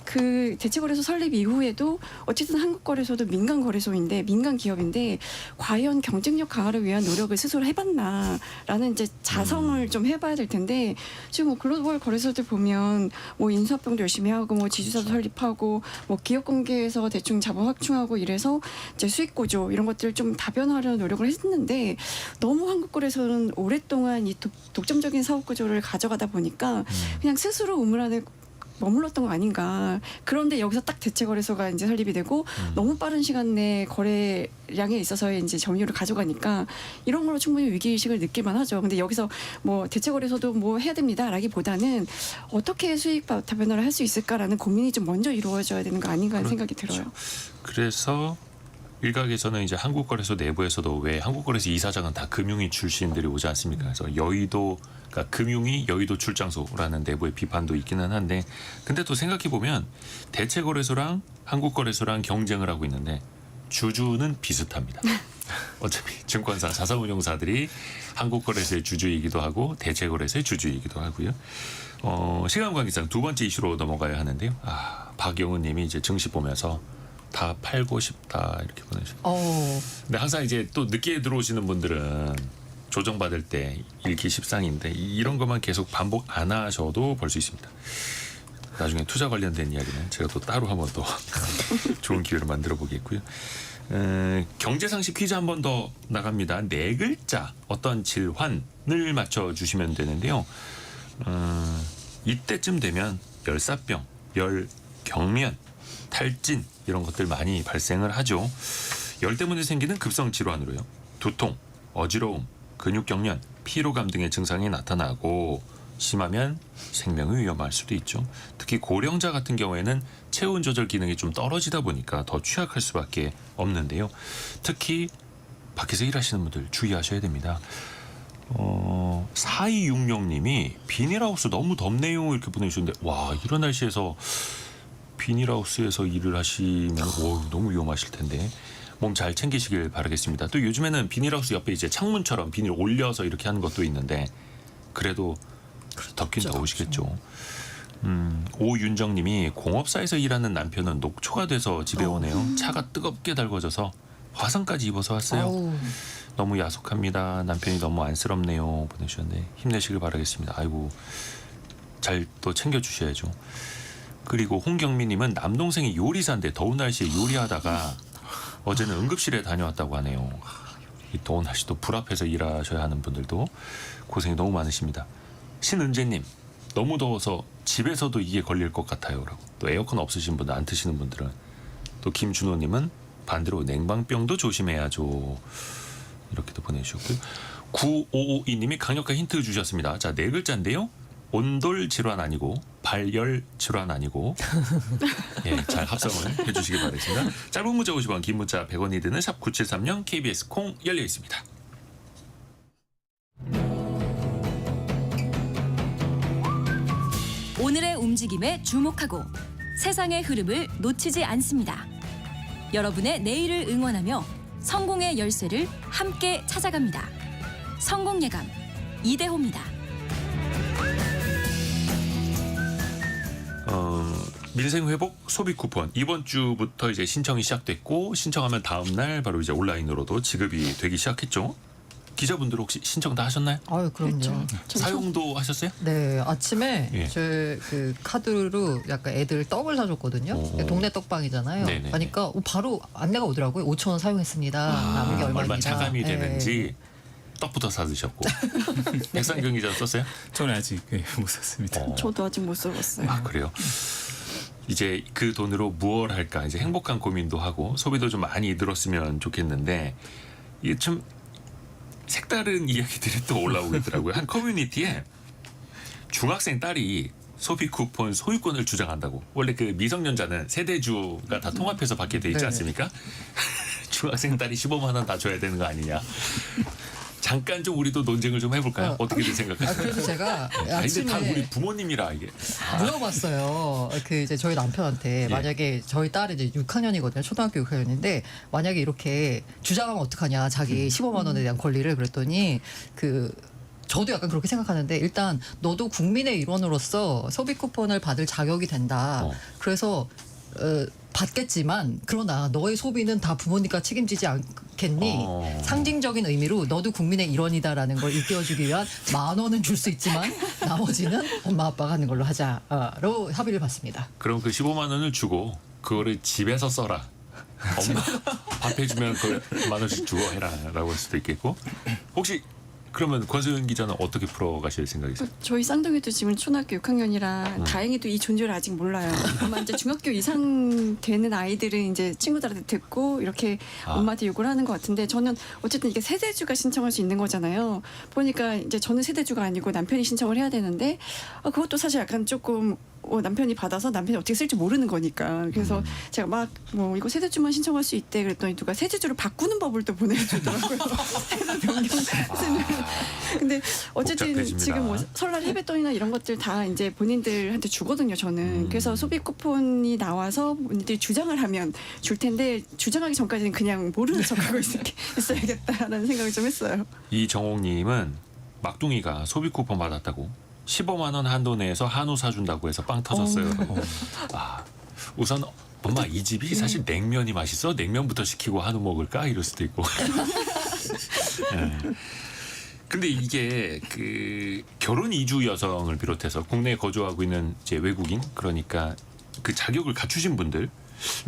그 대체거래소 설립 이후에도 어쨌든 한국거래소도 민간거래소인데 민간기업인데 과연 경쟁력 강화를 위한 노력을 스스로 해봤나라는 이제 자성을 좀 해봐야 될 텐데 지금 뭐 글로벌 거래소들 보면 뭐 인수합병도 열심히 하고 뭐 지주사도 설립하고 뭐 기업 공개에서 대충 자본 확충하고 이래서 이제 수익 구조 이런 것들을 좀 다변화하려는 노력을 했는데 너무 한국거래소는 오랫동안 이 독점적인 사업 구조를 가져가다 보니까 그냥 스스로 우물 안에 머물렀던 거 아닌가. 그런데 여기서 딱 대체거래소가 이제 설립이 되고 너무 빠른 시간 내에 거래량에 있어서의 이제 점유율을 가져가니까 이런 걸로 충분히 위기의식을 느낄만 하죠. 근데 여기서 뭐 대체거래소도 뭐 해야 됩니다라기보다는 어떻게 수익 다변화를 할 수 있을까라는 고민이 좀 먼저 이루어져야 되는 거 아닌가 하는 생각이 들어요. 그래서 일각에서는 이제 한국거래소 내부에서도 왜 한국거래소 이사장은 다 금융위 출신들이 오지 않습니까? 그래서 여의도 그러니까 금융위 여의도 출장소라는 내부의 비판도 있기는 한데 근데 또 생각해 보면 대체거래소랑 한국거래소랑 경쟁을 하고 있는데 주주는 비슷합니다. 어차피 증권사 자산운용사들이 한국거래소의 주주이기도 하고 대체거래소의 주주이기도 하고요. 시간 관계상 두 번째 이슈로 넘어가야 하는데요. 박영은 님이 이제 증시 보면서 다 팔고 싶다 이렇게 보내주셨어요. 근데 항상 이제 또 늦게 들어오시는 분들은 조정받을 때 일기 십상인데 이런 것만 계속 반복 안 하셔도 볼 수 있습니다. 나중에 투자 관련된 이야기는 제가 또 따로 한번 또 좋은 기회를 만들어 보겠고요. 경제상식 퀴즈 한 번 더 나갑니다. 네 글자 어떤 질환을 맞춰주시면 되는데요. 이때쯤 되면 열사병, 열경련, 탈진 이런 것들 많이 발생을 하죠. 열 때문에 생기는 급성 질환으로요. 두통, 어지러움, 근육경련, 피로감 등의 증상이 나타나고 심하면 생명이 위험할 수도 있죠. 특히 고령자 같은 경우에는 체온 조절 기능이 좀 떨어지다 보니까 더 취약할 수밖에 없는데요. 특히 밖에서 일하시는 분들 주의하셔야 됩니다. 4266님이 비닐하우스 너무 덥네요 이렇게 보내주셨는데 와 이런 날씨에서 비닐하우스에서 일을 하시면 너무 위험하실 텐데 몸 잘 챙기시길 바라겠습니다. 또 요즘에는 비닐하우스 옆에 이제 창문처럼 비닐 올려서 이렇게 하는 것도 있는데 그래도 덥긴 더우시겠죠. 오윤정님이 공업사에서 일하는 남편은 녹초가 돼서 집에 오네요. 차가 뜨겁게 달궈져서 화상까지 입어서 왔어요. 아우, 너무 야속합니다. 남편이 너무 안쓰럽네요. 보내주셨는데 힘내시길 바라겠습니다. 아이고 잘 또 챙겨주셔야죠. 그리고 홍경민님은 남동생이 요리사인데 더운 날씨에 요리하다가 어제는 응급실에 다녀왔다고 하네요. 이 더운 날씨 또 불 앞에서 일하셔야 하는 분들도 고생이 너무 많으십니다. 신은재님 너무 더워서 집에서도 이게 걸릴 것 같아요 라고 또 에어컨 없으신 분들 안 트시는 분들은 또 김준호님은 반대로 냉방병도 조심해야죠 이렇게도 보내주셨고요. 9552님이 강력한 힌트 주셨습니다. 자, 네 글자인데요. 온돌 질환 아니고 발열 질환 아니고 예, 잘 합성을 해주시기 바랍니다. 짧은 문자 50원 긴 문자 100원이 드는 샵 9730 KBS 콩 열려 있습니다. 오늘의 움직임에 주목하고 세상의 흐름을 놓치지 않습니다. 여러분의 내일을 응원하며 성공의 열쇠를 함께 찾아갑니다. 성공예감 이대호입니다. 민생회복 소비 쿠폰 이번 주부터 이제 신청이 시작됐고 신청하면 다음 날 바로 이제 온라인으로도 지급이 되기 시작했죠. 기자분들 혹시 신청 다 하셨나요? 아유 그럼요. 그렇죠. 사용도 하셨어요? 네, 아침에 예. 제 그 카드로 약간 애들 떡을 사줬거든요. 오. 동네 떡방이잖아요. 네네네. 그러니까 바로 안내가 오더라고요. 5,000원 사용했습니다. 남은 게 얼마입니다. 얼마 차감이 예. 되는지 떡부터 사드셨고 백상경 기자 썼어요? 저는 아직 못 샀습니다. 저도 아직 못 써봤어요. 아 그래요? 이제 그 돈으로 무얼 할까 이제 행복한 고민도 하고 소비도 좀 많이 늘었으면 좋겠는데 이게 좀 색다른 이야기들이 또 올라오고 있더라고요. 한 커뮤니티에 중학생 딸이 소비 쿠폰 소유권을 주장한다고. 원래 그 미성년자는 세대주가 다 통합해서 받게 돼 있지 네. 않습니까? 중학생 딸이 15만 원 다 줘야 되는 거 아니냐. 잠깐 좀 우리도 논쟁을 좀 해볼까요? 어떻게들 생각하세요? 그래서 제가 아니, 근데 다 우리 아침에 부모님이라 이게. 물어봤어요. 그 이제 저희 남편한테 예. 만약에 저희 딸이 이제 6학년이거든요. 초등학교 6학년인데 만약에 이렇게 주장하면 어떡하냐. 자기 15만 원에 대한 권리를 그랬더니 저도 약간 그렇게 생각하는데 일단 너도 국민의 일원으로서 소비 쿠폰을 받을 자격이 된다. 그래서 받겠지만 그러나 너의 소비는 다 부모니까 책임지지 않겠니? 상징적인 의미로 너도 국민의 일원이다라는 걸 일깨워주기 위한 10,000원은 줄 수 있지만 나머지는 엄마 아빠가 하는 걸로 하자로 합의를 봤습니다. 그럼 그 15만 원을 주고 그거를 집에서 써라. 엄마 밥 해주면 그 10,000원씩 주고 해라라고 할 수도 있겠고. 혹시 그러면 권소연 기자는 어떻게 풀어가실 생각이세요? 저희 쌍둥이도 지금 초등학교 6학년이라 다행히도 이 존재를 아직 몰라요. 아마 이제 중학교 이상 되는 아이들은 이제 친구들한테 듣고 이렇게 엄마한테 요구를 하는 것 같은데 저는 어쨌든 이게 세대주가 신청할 수 있는 거잖아요. 보니까 이제 저는 세대주가 아니고 남편이 신청을 해야 되는데 그것도 사실 약간 조금 남편이 받아서 남편이 어떻게 쓸지 모르는 거니까 그래서 제가 막 이거 세대주만 신청할 수 있대 그랬더니 누가 세대주로 바꾸는 법을 또 보내주더라고요. 세대 변경 근데 어쨌든 복잡해집니다. 지금 설날 세뱃돈이나 이런 것들 다 이제 본인들한테 주거든요. 저는 그래서 소비 쿠폰이 나와서 본인들이 주장을 하면 줄 텐데 주장하기 전까지는 그냥 모르는 척하고 있어야겠다라는 생각을 좀 했어요. 이정옥님은 막둥이가 소비 쿠폰 받았다고 15만 원 한도 내에서 한우 사준다고 해서 빵 터졌어요. 우선 엄마 이 집이 사실 냉면이 맛있어 냉면부터 시키고 한우 먹을까 이럴 수도 있고. 네. 근데 이게 그 결혼 이주 여성을 비롯해서 국내에 거주하고 있는 이제 외국인 그러니까 그 자격을 갖추신 분들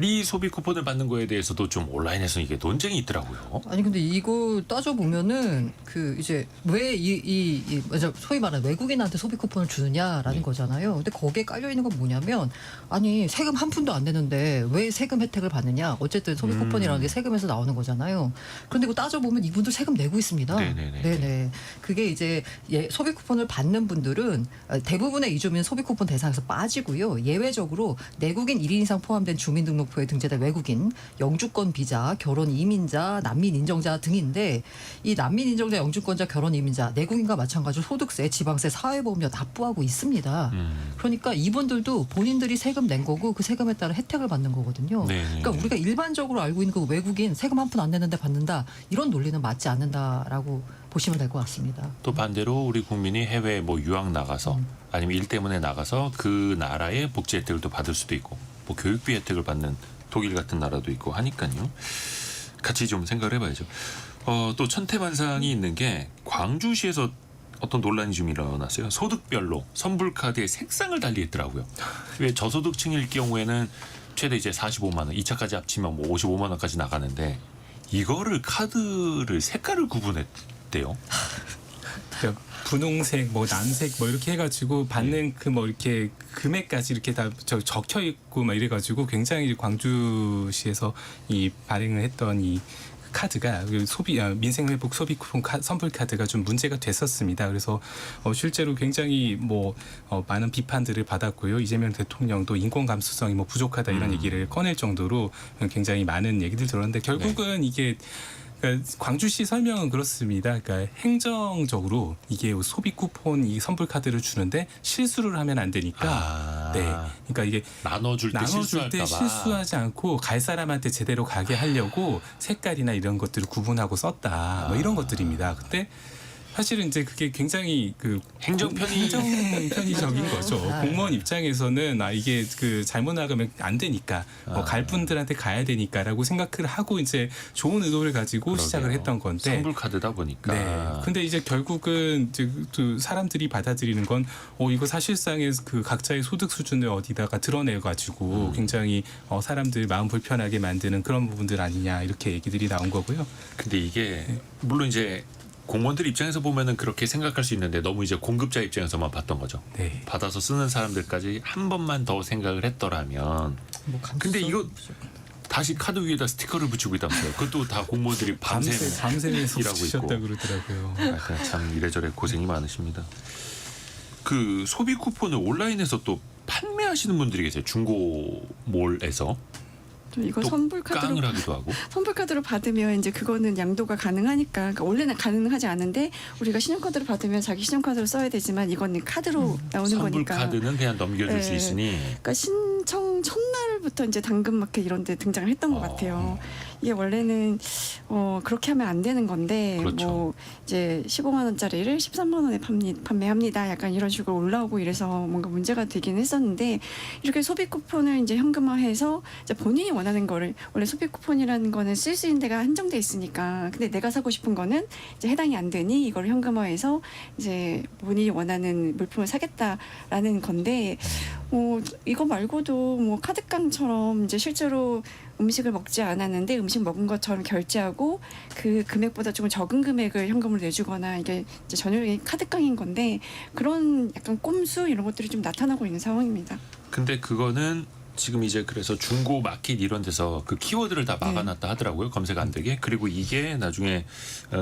이 소비 쿠폰을 받는 거에 대해서도 좀 온라인에서 이게 논쟁이 있더라고요. 아니 근데 이거 따져 보면은 그 이제 왜 이 소위 말하는 외국인한테 소비 쿠폰을 주느냐라는 네. 거잖아요. 근데 거기에 깔려 있는 건 뭐냐면 아니 세금 한 푼도 안 내는데 왜 세금 혜택을 받느냐? 어쨌든 소비 쿠폰이라는 게 세금에서 나오는 거잖아요. 그런데 이거 따져 보면 이분들 세금 내고 있습니다. 네네네. 네네. 그게 이제 소비 쿠폰을 받는 분들은 대부분의 이주민 소비 쿠폰 대상에서 빠지고요. 예외적으로 내국인 1인 이상 포함된 주민등록부에 등재된 외국인, 영주권 비자, 결혼 이민자, 난민 인정자 등인데 이 난민 인정자, 영주권자, 결혼 이민자, 내국인과 마찬가지로 소득세, 지방세, 사회보험료 납부하고 있습니다. 그러니까 이분들도 본인들이 세금 낸 거고 그 세금에 따라 혜택을 받는 거거든요. 네네네. 그러니까 우리가 일반적으로 알고 있는 그 외국인 세금 한 푼 안 내는데 받는다 이런 논리는 맞지 않는다라고 보시면 될 것 같습니다. 또 반대로 우리 국민이 해외 뭐 유학 나가서 아니면 일 때문에 나가서 그 나라의 복지 혜택을 또 받을 수도 있고 뭐 교육비 혜택을 받는 독일 같은 나라도 있고 하니까요. 같이 좀 생각을 해봐야죠. 또 천태만상이 있는 게 광주시에서 어떤 논란이 좀 일어났어요. 소득별로 선불카드의 색상을 달리했더라고요. 왜 저소득층일 경우에는 최대 이제 45만 원, 2차까지 합치면 뭐 55만 원까지 나가는데 이거를 카드를 색깔을 구분했대요. 그러니까 분홍색, 뭐 남색, 뭐 이렇게 해가지고 받는 그 뭐 이렇게 금액까지 이렇게 다 적혀 있고 막 이래가지고 굉장히 광주시에서 이 발행을 했던 이 카드가 민생회복 소비 쿠폰 선불 카드가 좀 문제가 됐었습니다. 그래서 실제로 굉장히 뭐 많은 비판들을 받았고요. 이재명 대통령도 인권 감수성이 뭐 부족하다 이런 얘기를 꺼낼 정도로 굉장히 많은 얘기들 들었는데 결국은 이게 그러니까 광주시 설명은 그렇습니다. 그러니까 행정적으로 이게 소비 쿠폰 이 선불 카드를 주는데 실수를 하면 안 되니까. 네. 그러니까 이게 나눠줄 때 실수하지 않고 갈 사람한테 제대로 가게 하려고 색깔이나 이런 것들을 구분하고 썼다. 뭐 이런 것들입니다. 근데 사실은 이제 그게 굉장히 그 행정편의적인 거죠. 공무원 입장에서는 이게 그 잘못 나가면 안 되니까 갈 분들한테 가야 되니까라고 생각을 하고 이제 좋은 의도를 가지고 그러게요. 시작을 했던 건데. 선불 카드다 보니까. 네. 근데 이제 결국은 이제 그 사람들이 받아들이는 건 이거 사실상의 그 각자의 소득 수준을 어디다가 드러내 가지고 굉장히 사람들 마음 불편하게 만드는 그런 부분들 아니냐 이렇게 얘기들이 나온 거고요. 근데 이게 물론 이제 공무원들 입장에서 보면은 그렇게 생각할 수 있는데 너무 이제 공급자 입장에서만 봤던 거죠. 네. 받아서 쓰는 사람들까지 한 번만 더 생각을 했더라면. 뭐 근데 이거 다시 카드 위에다 스티커를 붙이고 있다면서요. 그것도 다 공무원들이 밤새면서 일하고 쓰셨다 있고. 그러더라고요. 참 이래저래 고생이 많으십니다. 그 소비 쿠폰을 온라인에서 또 판매하시는 분들이 계세요. 중고몰에서 이거 또 선불 카드로 깡을 하기도 하고. 선불 카드로 받으면 이제 그거는 양도가 가능하니까 그러니까 원래는 가능하지 않은데 우리가 신용카드로 받으면 자기 신용카드로 써야 되지만 이거는 카드로 나오는 선불 거니까. 카드는 그냥 넘겨줄 수 네. 있으니. 그러니까 신청 첫날부터 이제 당근마켓 이런 데 등장을 했던 것 같아요. 이게 원래는 그렇게 하면 안 되는 건데 그렇죠. 뭐 이제 15만 원짜리를 13만 원에 판매합니다. 약간 이런 식으로 올라오고 이래서 뭔가 문제가 되긴 했었는데 이렇게 소비 쿠폰을 이제 현금화해서 이제 본인이 원하는 거를 원래 소비 쿠폰이라는 거는 쓸 수 있는 데가 한정돼 있으니까 근데 내가 사고 싶은 거는 이제 해당이 안 되니 이걸 현금화해서 이제 본인이 원하는 물품을 사겠다라는 건데 이거 말고도 뭐 카드깡처럼 이제 실제로 음식을 먹지 않았는데 음식 먹은 것처럼 결제하고 그 금액보다 조금 적은 금액을 현금으로 내주거나 이게 이제 전형적인 카드깡인 건데 그런 약간 꼼수 이런 것들이 좀 나타나고 있는 상황입니다. 근데 그거는 지금 이제 그래서 중고 마켓 이런 데서 그 키워드를 다 막아놨다 하더라고요. 검색 안 되게. 그리고 이게 나중에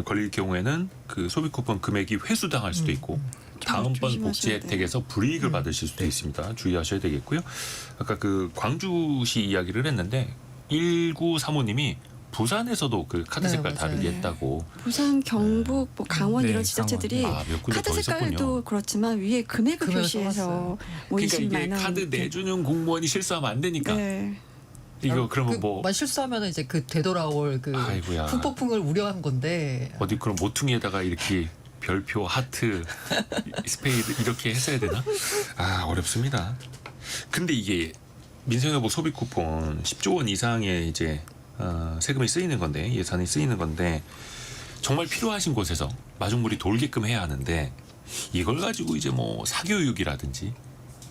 걸릴 경우에는 그 소비 쿠폰 금액이 회수당할 수도 있고 다음번 복지 조심하셔야 혜택에서 불이익을 받으실 수도 있습니다. 주의하셔야 되겠고요. 아까 그 광주시 이야기를 했는데 1935님이 부산에서도 그 카드 네, 색깔 맞아요. 다르게 했다고. 부산, 경북, 뭐 강원 네, 이런 지자체들이 몇 군데 카드 더 색깔도 있었군요. 그렇지만 위에 금액을 금액을 표시해서 써놨어요. 뭐 그러니까 20만 이게 원 카드 이렇게. 내주는 공무원이 실수하면 안 되니까. 네. 이거 그러면 뭐 실수하면 이제 그 되돌아올 그 아이고야. 후폭풍을 우려한 건데 어디 그럼 모퉁이에다가 이렇게 별표, 하트, 스페이드 이렇게 했어야 되나? 어렵습니다. 근데 이게 민생회복 소비 쿠폰 10조 원 이상의 이제 세금이 쓰이는 건데 예산이 쓰이는 건데 정말 필요하신 곳에서 마중물이 돌게끔 해야 하는데 이걸 가지고 이제 뭐 사교육이라든지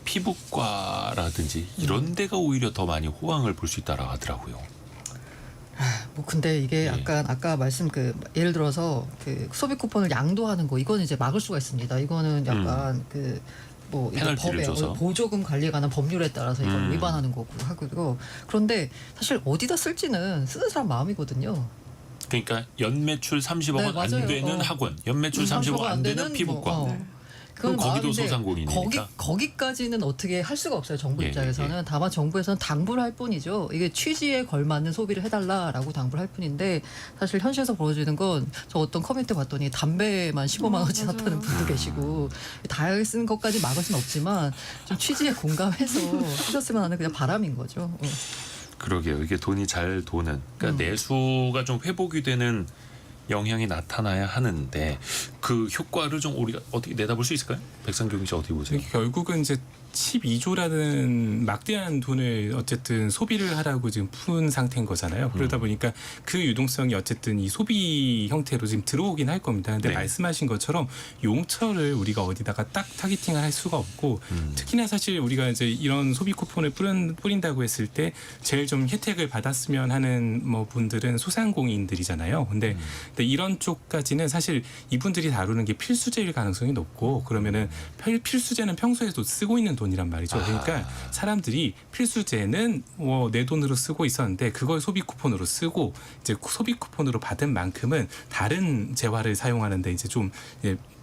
피부과라든지 이런 데가 오히려 더 많이 호황을 볼 수 있다라고 하더라고요. 뭐 근데 이게 예. 약간 아까 말씀 예를 들어서 소비 쿠폰을 양도하는 거 이거는 이제 막을 수가 있습니다. 이거는 약간 뭐 페널티를 법에 줘서. 보조금 관리에 관한 법률에 따라서 이걸 음. 위반하는 거고 하고요. 그런데 사실 어디다 쓸지는 쓰는 사람 마음이거든요. 그러니까 연매출 30억 원 네, 안 맞아요. 되는 학원, 연매출 30억 원 안 되는 피부과. 네. 그럼 거기도 마음인데 소상공인이니까. 거기까지는 어떻게 할 수가 없어요. 정부 예, 입장에서는. 예. 다만 정부에서는 당부를 할 뿐이죠. 이게 취지에 걸맞는 소비를 해달라라고 당부를 할 뿐인데 사실 현실에서 벌어지는 건 저 어떤 커뮤니티 봤더니 담배만 15만 원 지났다는 맞아요. 분도 계시고 다양하게 쓰는 것까지 막을 수는 없지만 좀 취지에 공감해서 쓰셨으면 하는 그냥 바람인 거죠. 그러게요. 이게 돈이 잘 도는. 그러니까 내수가 좀 회복이 되는 영향이 나타나야 하는데 그 효과를 좀 우리가 어떻게 내다볼 수 있을까요? 백상경 씨 어떻게 보세요? 결국은 이제 12조라는 막대한 돈을 어쨌든 소비를 하라고 지금 푼 상태인 거잖아요. 그러다 보니까 그 유동성이 어쨌든 이 소비 형태로 지금 들어오긴 할 겁니다. 근데 네. 말씀하신 것처럼 용처를 우리가 어디다가 딱 타겟팅을 할 수가 없고 특히나 사실 우리가 이제 이런 소비 쿠폰을 뿌린다고 했을 때 제일 좀 혜택을 받았으면 하는 뭐 분들은 소상공인들이잖아요. 근데 이런 쪽까지는 사실 이분들이 다루는 게 필수제일 가능성이 높고 그러면은 필수제는 평소에도 쓰고 있는 돈이란 말이죠. 그러니까 사람들이 필수제는 뭐 내 돈으로 쓰고 있었는데 그걸 소비 쿠폰으로 쓰고 이제 소비 쿠폰으로 받은 만큼은 다른 재화를 사용하는데 이제 좀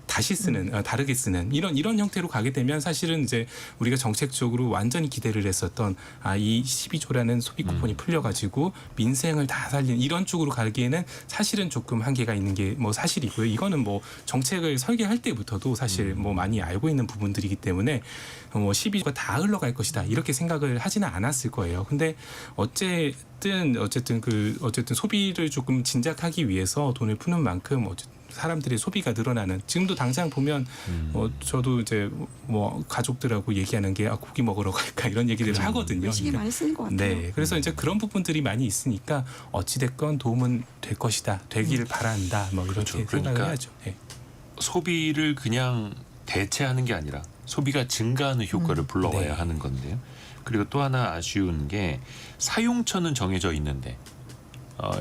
다시 쓰는 다르게 쓰는 이런 형태로 가게 되면 사실은 이제 우리가 정책적으로 완전히 기대를 했었던 이 12조라는 소비 쿠폰이 풀려가지고 민생을 다 살리는 이런 쪽으로 가기에는 사실은 조금 한계가 있는 게 뭐 사실이고요. 이거는 뭐 정책을 설계할 때부터도 사실 뭐 많이 알고 있는 부분들이기 때문에 뭐 12조가 다 흘러갈 것이다 이렇게 생각을 하지는 않았을 거예요. 근데 어쨌든 소비를 조금 진작하기 위해서 돈을 푸는 만큼 사람들의 소비가 늘어나는 지금도 당장 보면 저도 이제 뭐 가족들하고 얘기하는 게 고기 먹으러 갈까 이런 얘기를 하거든요. 의식이 많이 쓰는 것 같아요. 네, 그래서 이제 그런 부분들이 많이 있으니까 어찌됐건 도움은 될 것이다, 되기를 바란다, 뭐 이렇게 그렇죠. 생각을 그러니까 해야죠. 네. 소비를 그냥 대체하는 게 아니라 소비가 증가하는 효과를 불러와야 네. 하는 건데요. 그리고 또 하나 아쉬운 게 사용처는 정해져 있는데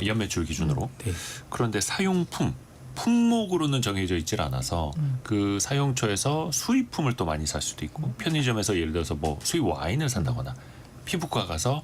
연매출 기준으로 네. 그런데 사용품 품목으로는 정해져 있질 않아서 그 사용처에서 수입품을 또 많이 살 수도 있고 편의점에서 예를 들어서 뭐 수입 와인을 산다거나 피부과 가서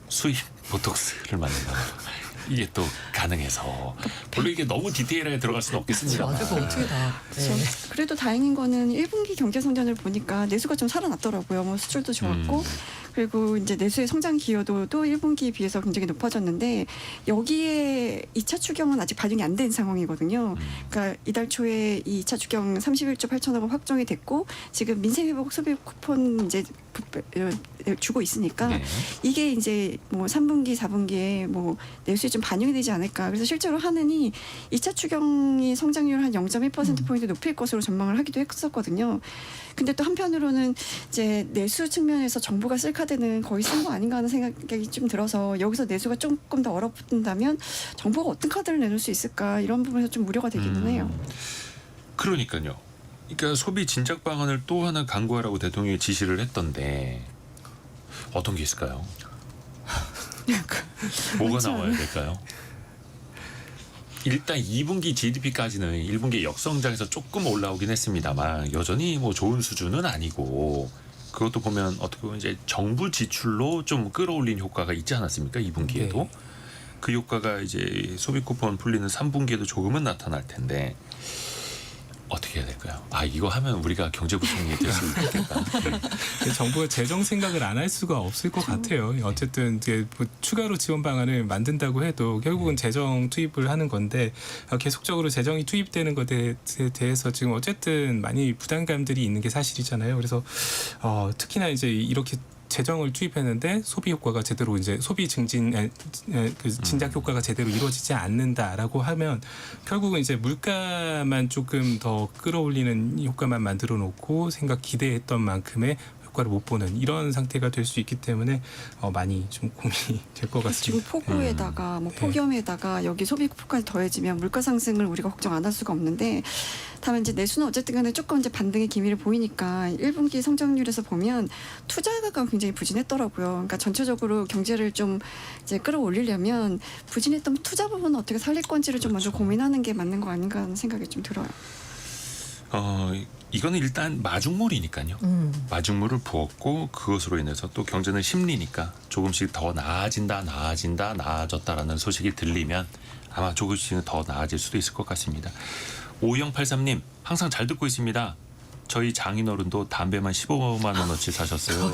수입 보톡스를 맞는다거나 이게 또 가능해서 물론 이게 너무 디테일하게 들어갈 수는 없겠습니다만 아주 어떻게 다. 그래서 그래도 다행인 거는 1분기 경제 성장을 보니까 내수가 좀 살아났더라고요. 뭐 수출도 좋았고 그리고 이제 내수의 성장 기여도도 1분기에 비해서 굉장히 높아졌는데 여기에 2차 추경은 아직 반영이 안 된 상황이거든요. 그러니까 이달 초에 이 2차 추경 31조 8천억 원 확정이 됐고 지금 민생회복 소비 쿠폰 이제 주고 있으니까 네. 이게 이제 뭐 3분기, 4분기에 뭐 내수에 좀 반영이 되지 않을까. 그래서 실제로 하느니 2차 추경이 성장률 한 0.1%포인트 높일 것으로 전망을 하기도 했었거든요. 근데 또 한편으로는 이제 내수 측면에서 정부가 쓸 카드는 거의 쓴 거 아닌가 하는 생각이 좀 들어서 여기서 내수가 조금 더 얼어붙는다면 정부가 어떤 카드를 내놓을 수 있을까 이런 부분에서 좀 우려가 되기는 해요. 그러니까요. 그러니까 소비 진작 방안을 또 하나 강구하라고 대통령이 지시를 했던데 어떤 게 있을까요? 뭐가 나와야 될까요? 일단 2분기 GDP까지는 1분기 역성장에서 조금 올라오긴 했습니다만 여전히 뭐 좋은 수준은 아니고 그것도 보면 어떻게 보면 이제 정부 지출로 좀 끌어올린 효과가 있지 않았습니까? 2분기에도 네. 그 효과가 이제 소비 쿠폰 풀리는 3분기에도 조금은 나타날 텐데 어떻게 해야 될까요? 이거 하면 우리가 경제부총리 될 수 있겠다. 정부가 재정 생각을 안 할 수가 없을 것 같아요. 어쨌든 이제 뭐 추가로 지원 방안을 만든다고 해도 결국은 재정 투입을 하는 건데 계속적으로 재정이 투입되는 것에 대해서 지금 어쨌든 많이 부담감들이 있는 게 사실이잖아요. 그래서 특히나 이제 이렇게 재정을 투입했는데 소비 효과가 제대로 이제 소비 증진 그 진작 효과가 제대로 이루어지지 않는다라고 하면 결국은 이제 물가만 조금 더 끌어올리는 효과만 만들어 놓고 기대했던 만큼의 효과를 못 보는 이런 상태가 될 수 있기 때문에 많이 좀 고민이 될 것 지금 같습니다. 폭우에다가 뭐 폭염에다가 여기 소비 폭까지 더해지면 물가 상승을 우리가 걱정 안 할 수가 없는데 다만 이제 내수는 어쨌든 간에 조금 이제 반등의 기미를 보이니까 1분기 성장률에서 보면 투자가 굉장히 부진했더라고요. 그러니까 전체적으로 경제를 좀 이제 끌어올리려면 부진했던 투자 부분은 어떻게 살릴 건지를 좀 먼저 고민하는 게 맞는 거 아닌가 하는 생각이 좀 들어요. 이거는 일단 마중물이니까요. 마중물을 부었고 그것으로 인해서 또 경제는 심리니까 조금씩 더 나아졌다라는 소식이 들리면 아마 조금씩은 더 나아질 수도 있을 것 같습니다. 5083님 항상 잘 듣고 있습니다. 저희 장인어른도 담배만 15만 원어치 사셨어요.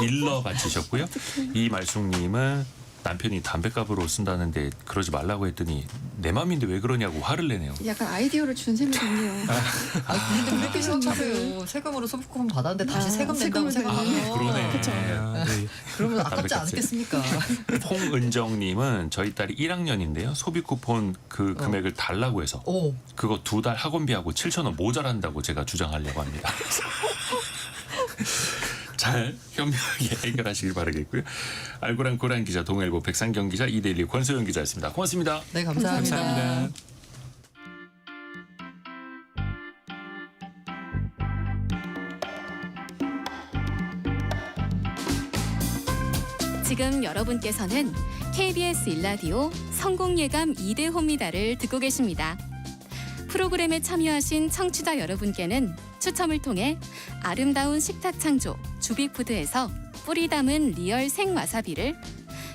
일러 바치셨고요. 이말숙님은 남편이 담배값으로 쓴다는데 그러지 말라고 했더니 내 맘인데 왜 그러냐고 화를 내네요. 약간 아이디어를 주는 셈이 좋네요. 근데 그렇게 생각하세요. 세금으로 소비권 받았는데 다시 세금 낸다고 세금을 생각하면 그러네. 네. 그러면 아깝지 담배값에. 않겠습니까? 홍은정님은 저희 딸이 1학년인데요. 소비 쿠폰 그 금액을 달라고 해서 오. 그거 2달 학원비하고 7,000원 모자란다고 제가 주장하려고 합니다. 잘 현명하게 해결하시길 바라겠고요. 알고란 고란 기자, 동아일보 백상경 기자, 이데일리 권소영 기자였습니다. 고맙습니다. 네, 감사합니다. 감사합니다. 지금 여러분께서는 KBS 일라디오 성공예감 2대 홈미다를 듣고 계십니다. 프로그램에 참여하신 청취자 여러분께는 추첨을 통해 아름다운 식탁 창조 주빅푸드에서 뿌리 담은 리얼 생와사비를,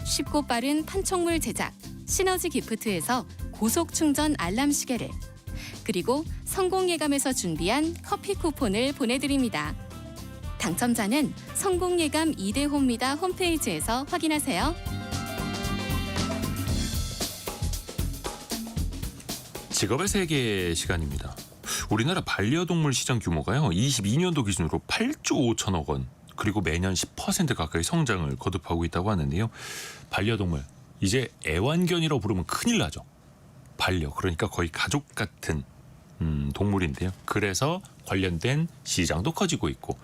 쉽고 빠른 판촉물 제작 시너지 기프트에서 고속 충전 알람 시계를, 그리고 성공예감에서 준비한 커피 쿠폰을 보내드립니다. 당첨자는 성공예감 2대 홈미다 홈페이지에서 확인하세요. 직업의 세계 시간입니다. 우리나라 반려동물 시장 규모가요. 22년도 기준으로 8조 5천억 원, 그리고 매년 10% 가까이 성장을 거듭하고 있다고 하는데요. 반려동물, 이제 애완견이라고 부르면 큰일 나죠. 반려, 그러니까 거의 가족 같은 동물인데요. 그래서 관련된 시장도 커지고 있고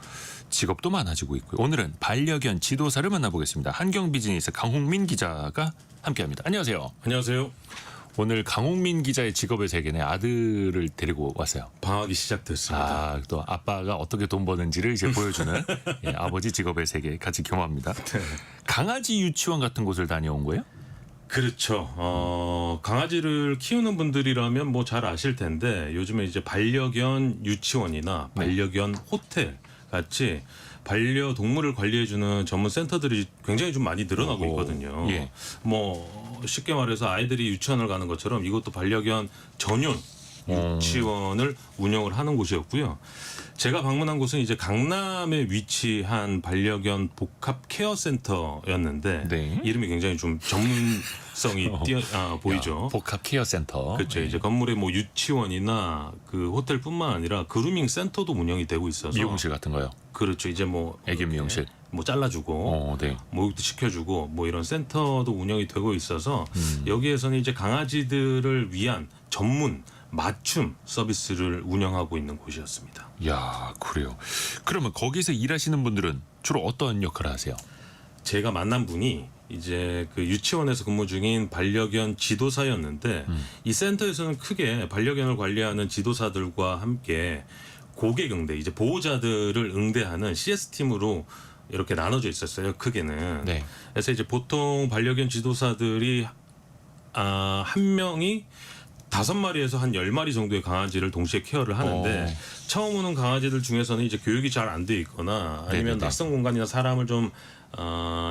직업도 많아지고 있고요. 오늘은 반려견 지도사를 만나보겠습니다. 한경비즈니스 강홍민 기자가 함께합니다. 안녕하세요. 안녕하세요. 오늘 강홍민 기자의 직업의 세계네 아들을 데리고 왔어요. 방학이 시작됐습니다. 또 아빠가 어떻게 돈 버는지를 이제 보여주는 예, 아버지 직업의 세계 같이 경험합니다. 강아지 유치원 같은 곳을 다녀온 거예요? 그렇죠. 강아지를 키우는 분들이라면 뭐 잘 아실 텐데 요즘에 이제 반려견 유치원이나 반려견 호텔 같이 반려동물을 관리해주는 전문 센터들이 굉장히 좀 많이 늘어나고 있거든요. 예. 뭐 쉽게 말해서 아이들이 유치원을 가는 것처럼 이것도 반려견 전용 유치원을 운영을 하는 곳이었고요. 제가 방문한 곳은 이제 강남에 위치한 반려견 복합 케어 센터였는데 네. 이름이 굉장히 좀 전문성이 보이죠. 복합 케어 센터. 그렇죠. 네. 이제 건물에 뭐 유치원이나 그 호텔뿐만 아니라 그루밍 센터도 운영이 되고 있어서 미용실 같은 거요. 그렇죠. 이제 뭐 애견 미용실. 뭐 잘라주고 네. 목욕도 시켜주고 뭐 이런 센터도 운영이 되고 있어서 여기에서는 이제 강아지들을 위한 전문 맞춤 서비스를 운영하고 있는 곳이었습니다. 야, 그래요. 그러면 거기서 일하시는 분들은 주로 어떤 역할을 하세요? 제가 만난 분이 이제 그 유치원에서 근무 중인 반려견 지도사였는데 이 센터에서는 크게 반려견을 관리하는 지도사들과 함께 고객 응대, 이제 보호자들을 응대하는 CS팀으로 이렇게 나눠져 있었어요. 크게는. 네. 그래서 이제 보통 반려견 지도사들이 한 명이 5마리에서 한 10마리 정도의 강아지를 동시에 케어를 하는데 처음 오는 강아지들 중에서는 이제 교육이 잘 안 돼 있거나 아니면 네네네. 낯선 공간이나 사람을 좀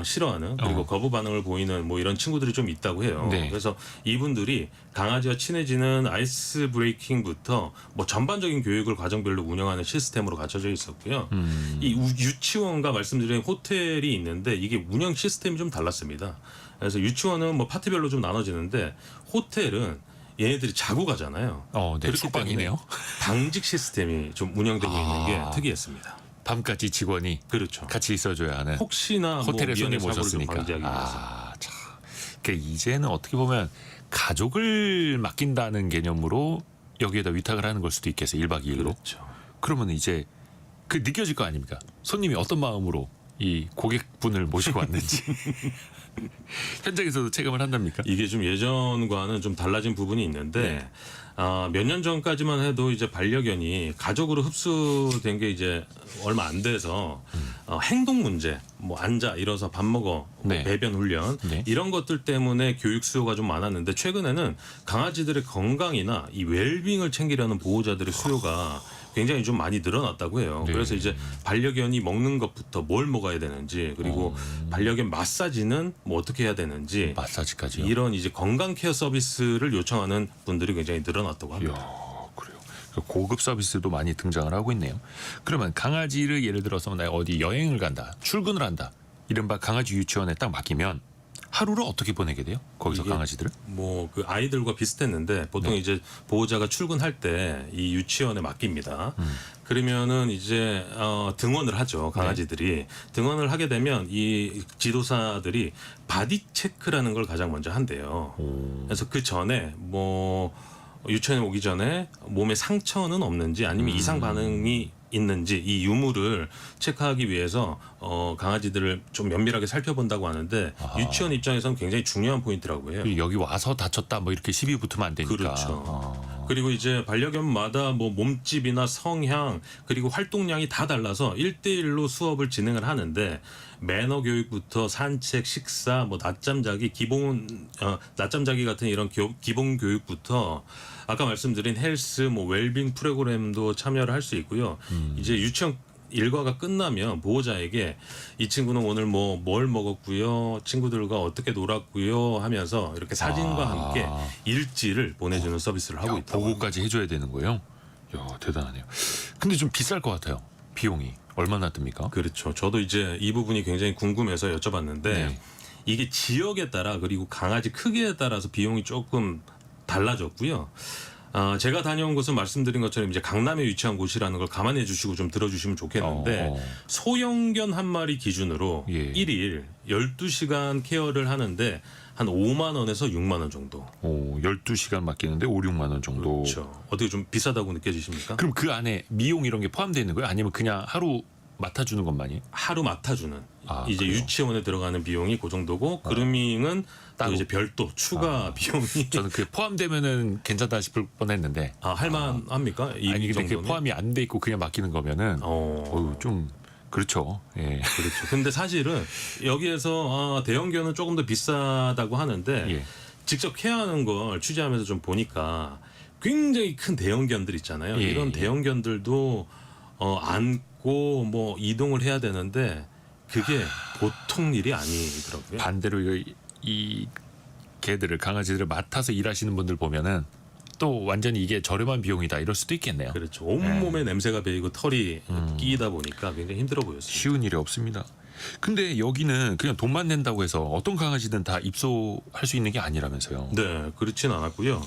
싫어하는 그리고 거부 반응을 보이는 뭐 이런 친구들이 좀 있다고 해요. 네. 그래서 이분들이 강아지와 친해지는 아이스 브레이킹부터 뭐 전반적인 교육을 과정별로 운영하는 시스템으로 갖춰져 있었고요. 이 유치원과 말씀드린 호텔이 있는데 이게 운영 시스템이 좀 달랐습니다. 그래서 유치원은 뭐 파트별로 좀 나눠지는데 호텔은 얘네들이 자고 가잖아요. 네. 그렇기 속박이네요. 때문에 방직 시스템이 좀 운영되고 있는 게 특이했습니다. 밤까지 직원이 그렇죠. 같이 있어줘야 하는 혹시나 호텔에 뭐 손님 미연의 사고를 좀 오셨으니까. 방지하기 위해서. 참. 그러니까 이제는 어떻게 보면 가족을 맡긴다는 개념으로 여기에다 위탁을 하는 걸 수도 있겠어요. 1박 2일로. 그렇죠. 그러면 이제 그 느껴질 거 아닙니까? 손님이 어떤 마음으로 이 고객분을 모시고 왔는지 현장에서도 체감을 한답니까? 이게 좀 예전과는 좀 달라진 부분이 있는데 몇 년 전까지만 해도 이제 반려견이 가족으로 흡수된 게 이제 얼마 안 돼서 행동 문제, 뭐 앉아 일어서 밥 먹어, 뭐 네. 배변 훈련 네. 이런 것들 때문에 교육 수요가 좀 많았는데 최근에는 강아지들의 건강이나 이 웰빙을 챙기려는 보호자들의 수요가 굉장히 좀 많이 늘어났다고 해요. 네. 그래서 이제 반려견이 먹는 것부터 뭘 먹어야 되는지 그리고 반려견 마사지는 뭐 어떻게 해야 되는지 마사지까지요. 이런 이제 건강 케어 서비스를 요청하는 분들이 굉장히 늘어났다고 합니다. 이야, 그래요. 고급 서비스도 많이 등장을 하고 있네요. 그러면 강아지를 예를 들어서 나 어디 여행을 간다, 출근을 한다, 이른바 강아지 유치원에 딱 맡기면 하루를 어떻게 보내게 돼요? 거기서 이게 강아지들을? 뭐 그 아이들과 비슷했는데 보통 네. 이제 보호자가 출근할 때 이 유치원에 맡깁니다. 그러면은 이제 등원을 하죠. 강아지들이 등원을 하게 되면 이 지도사들이 바디 체크라는 걸 가장 먼저 한대요. 그래서 그 전에 뭐 유치원에 오기 전에 몸에 상처는 없는지 아니면 이상 반응이 있는지 이 유무를 체크하기 위해서 강아지들을 좀 면밀하게 살펴본다고 하는데 아하. 유치원 입장에서는 굉장히 중요한 포인트라고 해요. 여기 와서 다쳤다 뭐 이렇게 시비 붙으면 안 되니까. 그렇죠. 그리고 이제 반려견마다 뭐 몸집이나 성향 그리고 활동량이 다 달라서 1대1로 수업을 진행을 하는데 매너 교육부터 산책, 식사, 뭐 낮잠 자기 낮잠 자기 같은 이런 기본 교육부터 아까 말씀드린 헬스, 뭐 웰빙 프로그램도 참여를 할 수 있고요. 이제 유치원 일과가 끝나면 보호자에게 이 친구는 오늘 뭐 뭘 먹었고요, 친구들과 어떻게 놀았고요 하면서 이렇게 사진과 함께 일지를 보내주는 서비스를 하고 있다고. 보고까지 해줘야 되는 거예요? 야, 대단하네요. 근데 좀 비쌀 것 같아요. 비용이 얼마나 듭니까? 그렇죠. 저도 이제 이 부분이 굉장히 궁금해서 여쭤봤는데 네. 이게 지역에 따라 그리고 강아지 크기에 따라서 비용이 조금 달라졌고요. 제가 다녀온 곳은 말씀드린 것처럼 이제 강남에 위치한 곳이라는 걸 감안해 주시고 좀 들어주시면 좋겠는데 소형견 한 마리 기준으로 예. 1일 12시간 케어를 하는데 한 5만 원에서 6만 원 정도. 12시간 맡기는데 5, 6만 원 정도. 그렇죠. 어떻게 좀 비싸다고 느껴지십니까? 그럼 그 안에 미용 이런 게 포함되어 있는 거예요? 아니면 그냥 하루 맡아주는 것만이? 하루 맡아주는 이제 그래요? 유치원에 들어가는 비용이 그 정도고 그루밍은 따로? 또 이제 별도 추가 비용이 저는 그게 포함되면은 괜찮다 싶을 뻔했는데. 할만합니까? 이 아니 근데 그게 정도는? 포함이 안 돼 있고 그냥 맡기는 거면은 좀 그렇죠. 예. 그렇죠. 근데 사실은 여기에서 대형견은 조금 더 비싸다고 하는데 예. 직접 케어하는 걸 취재하면서 좀 보니까 굉장히 큰 대형견들 있잖아요. 예, 이런 예. 대형견들도 안고 뭐 이동을 해야 되는데 그게 보통 일이 아니더라고요. 반대로 이 개들을 강아지들을 맡아서 일하시는 분들 보면은 또 완전히 이게 저렴한 비용이다 이럴 수도 있겠네요. 그렇죠. 온몸에 냄새가 배이고 털이 끼이다 보니까 굉장히 힘들어 보였습니다. 쉬운 일이 없습니다. 근데 여기는 그냥 돈만 낸다고 해서 어떤 강아지든 다 입소할 수 있는 게 아니라면서요. 네, 그렇진 않았고요.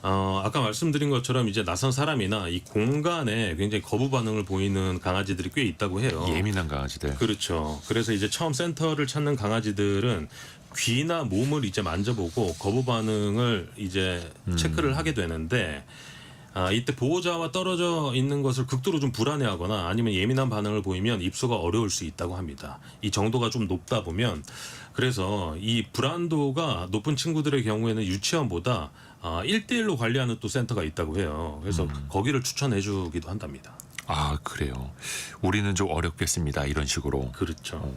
아까 말씀드린 것처럼 이제 낯선 사람이나 이 공간에 굉장히 거부 반응을 보이는 강아지들이 꽤 있다고 해요. 예민한 강아지들. 그렇죠. 그래서 이제 처음 센터를 찾는 강아지들은 귀나 몸을 이제 만져보고 거부 반응을 이제 체크를 하게 되는데 이때 보호자와 떨어져 있는 것을 극도로 좀 불안해하거나 아니면 예민한 반응을 보이면 입소가 어려울 수 있다고 합니다. 이 정도가 좀 높다 보면 그래서 이 불안도가 높은 친구들의 경우에는 유치원보다 1대1로 관리하는 또 센터가 있다고 해요. 그래서 거기를 추천해주기도 한답니다. 아 그래요. 우리는 좀 어렵겠습니다. 이런 식으로. 그렇죠.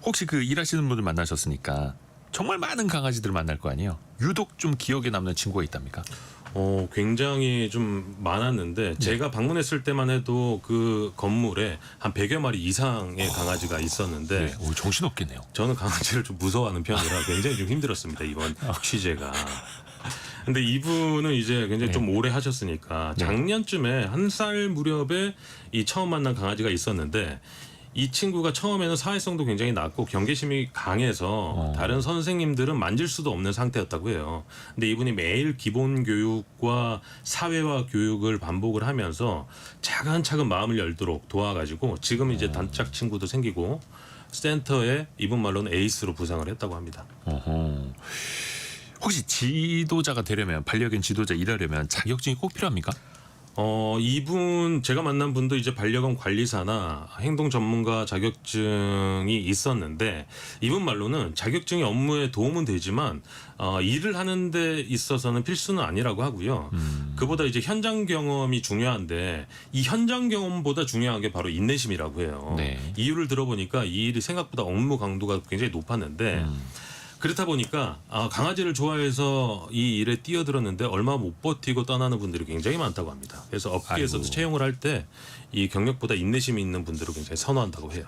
혹시 그 일하시는 분들 만나셨으니까 정말 많은 강아지들 만날 거 아니에요. 유독 좀 기억에 남는 친구가 있답니까? 굉장히 좀 많았는데 제가 방문했을 때만 해도 그 건물에 한 100여 마리 이상의 강아지가 있었는데 네. 정신 없겠네요. 저는 강아지를 좀 무서워하는 편이라 굉장히 좀 힘들었습니다. 이번 취재가. 근데 이분은 이제 굉장히 좀 오래 하셨으니까 작년쯤에 1살 무렵에 이 처음 만난 강아지가 있었는데 이 친구가 처음에는 사회성도 굉장히 낮고 경계심이 강해서 다른 선생님들은 만질 수도 없는 상태였다고 해요. 근데 이분이 매일 기본 교육과 사회화 교육을 반복을 하면서 차근차근 마음을 열도록 도와가지고 지금 이제 단짝 친구도 생기고 센터에 이분 말로는 에이스로 부상을 했다고 합니다. 혹시 지도자가 되려면 반려견 지도자 일하려면 자격증이 꼭 필요합니까? 이분 제가 만난 분도 이제 반려견 관리사나 행동 전문가 자격증이 있었는데 이분 말로는 자격증이 업무에 도움은 되지만 일을 하는 데 있어서는 필수는 아니라고 하고요. 그보다 이제 현장 경험이 중요한데 이 현장 경험보다 중요한 게 바로 인내심이라고 해요. 네. 이유를 들어보니까 이 일이 생각보다 업무 강도가 굉장히 높았는데 그렇다 보니까 강아지를 좋아해서 이 일에 뛰어들었는데 얼마 못 버티고 떠나는 분들이 굉장히 많다고 합니다. 그래서 업계에서도 아이고. 채용을 할 때 이 경력보다 인내심이 있는 분들을 굉장히 선호한다고 해요.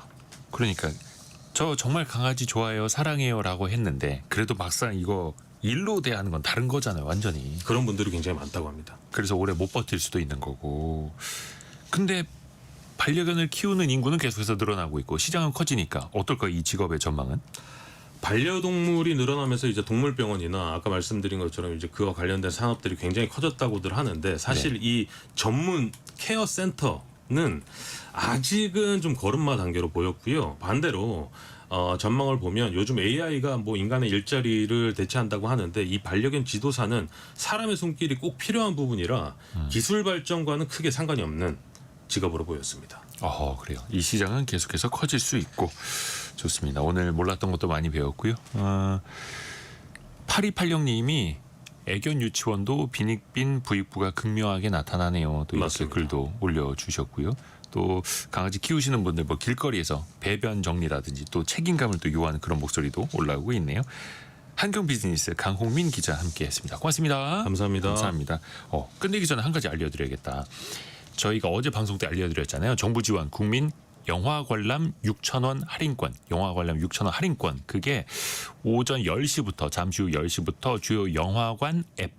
그러니까 저 정말 강아지 좋아해요, 사랑해요라고 했는데 그래도 막상 이거 일로 대하는 건 다른 거잖아요, 완전히. 그런 분들이 굉장히 많다고 합니다. 그래서 오래 못 버틸 수도 있는 거고. 근데 반려견을 키우는 인구는 계속해서 늘어나고 있고 시장은 커지니까 어떨까 이 직업의 전망은? 반려동물이 늘어나면서 이제 동물병원이나 아까 말씀드린 것처럼 이제 그와 관련된 산업들이 굉장히 커졌다고들 하는데 사실 이 전문 케어 센터는 아직은 좀 걸음마 단계로 보였고요. 반대로 전망을 보면 요즘 AI가 뭐 인간의 일자리를 대체한다고 하는데 이 반려견 지도사는 사람의 손길이 꼭 필요한 부분이라 기술 발전과는 크게 상관이 없는 직업으로 보였습니다. 그래요. 이 시장은 계속해서 커질 수 있고 좋습니다. 오늘 몰랐던 것도 많이 배웠고요. 8286님이 애견 유치원도 빈익빈 부익부가 극명하게 나타나네요. 또 이렇게 맞습니다. 글도 올려주셨고요. 또 강아지 키우시는 분들 뭐 길거리에서 배변 정리라든지 또 책임감을 또 요하는 그런 목소리도 올라오고 있네요. 한경 비즈니스 강홍민 기자 함께했습니다. 고맙습니다. 감사합니다. 감사합니다. 끝내기 전에 한 가지 알려드려야겠다. 저희가 어제 방송 때 알려드렸잖아요. 정부 지원 국민 영화 관람 6,000원 할인권, 영화 관람 6,000원 할인권. 그게 오전 10시부터 잠시 후 10시부터 주요 영화관 앱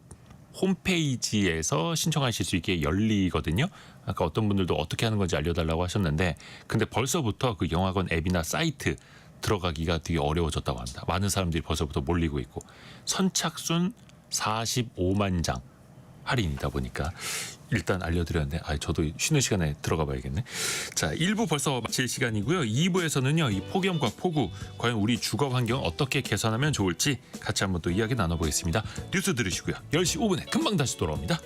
홈페이지에서 신청하실 수 있게 열리거든요. 아까 어떤 분들도 어떻게 하는 건지 알려달라고 하셨는데 근데 벌써부터 그 영화관 앱이나 사이트 들어가기가 되게 어려워졌다고 합니다. 많은 사람들이 벌써부터 몰리고 있고 선착순 45만 장 할인이다 보니까 일단 알려드렸는데 저도 쉬는 시간에 들어가 봐야겠네. 자, 1부 벌써 마칠 시간이고요. 2부에서는요. 이 폭염과 폭우 과연 우리 주거 환경 어떻게 개선하면 좋을지 같이 한번 또 이야기 나눠보겠습니다. 뉴스 들으시고요. 10시 5분에 금방 다시 돌아옵니다.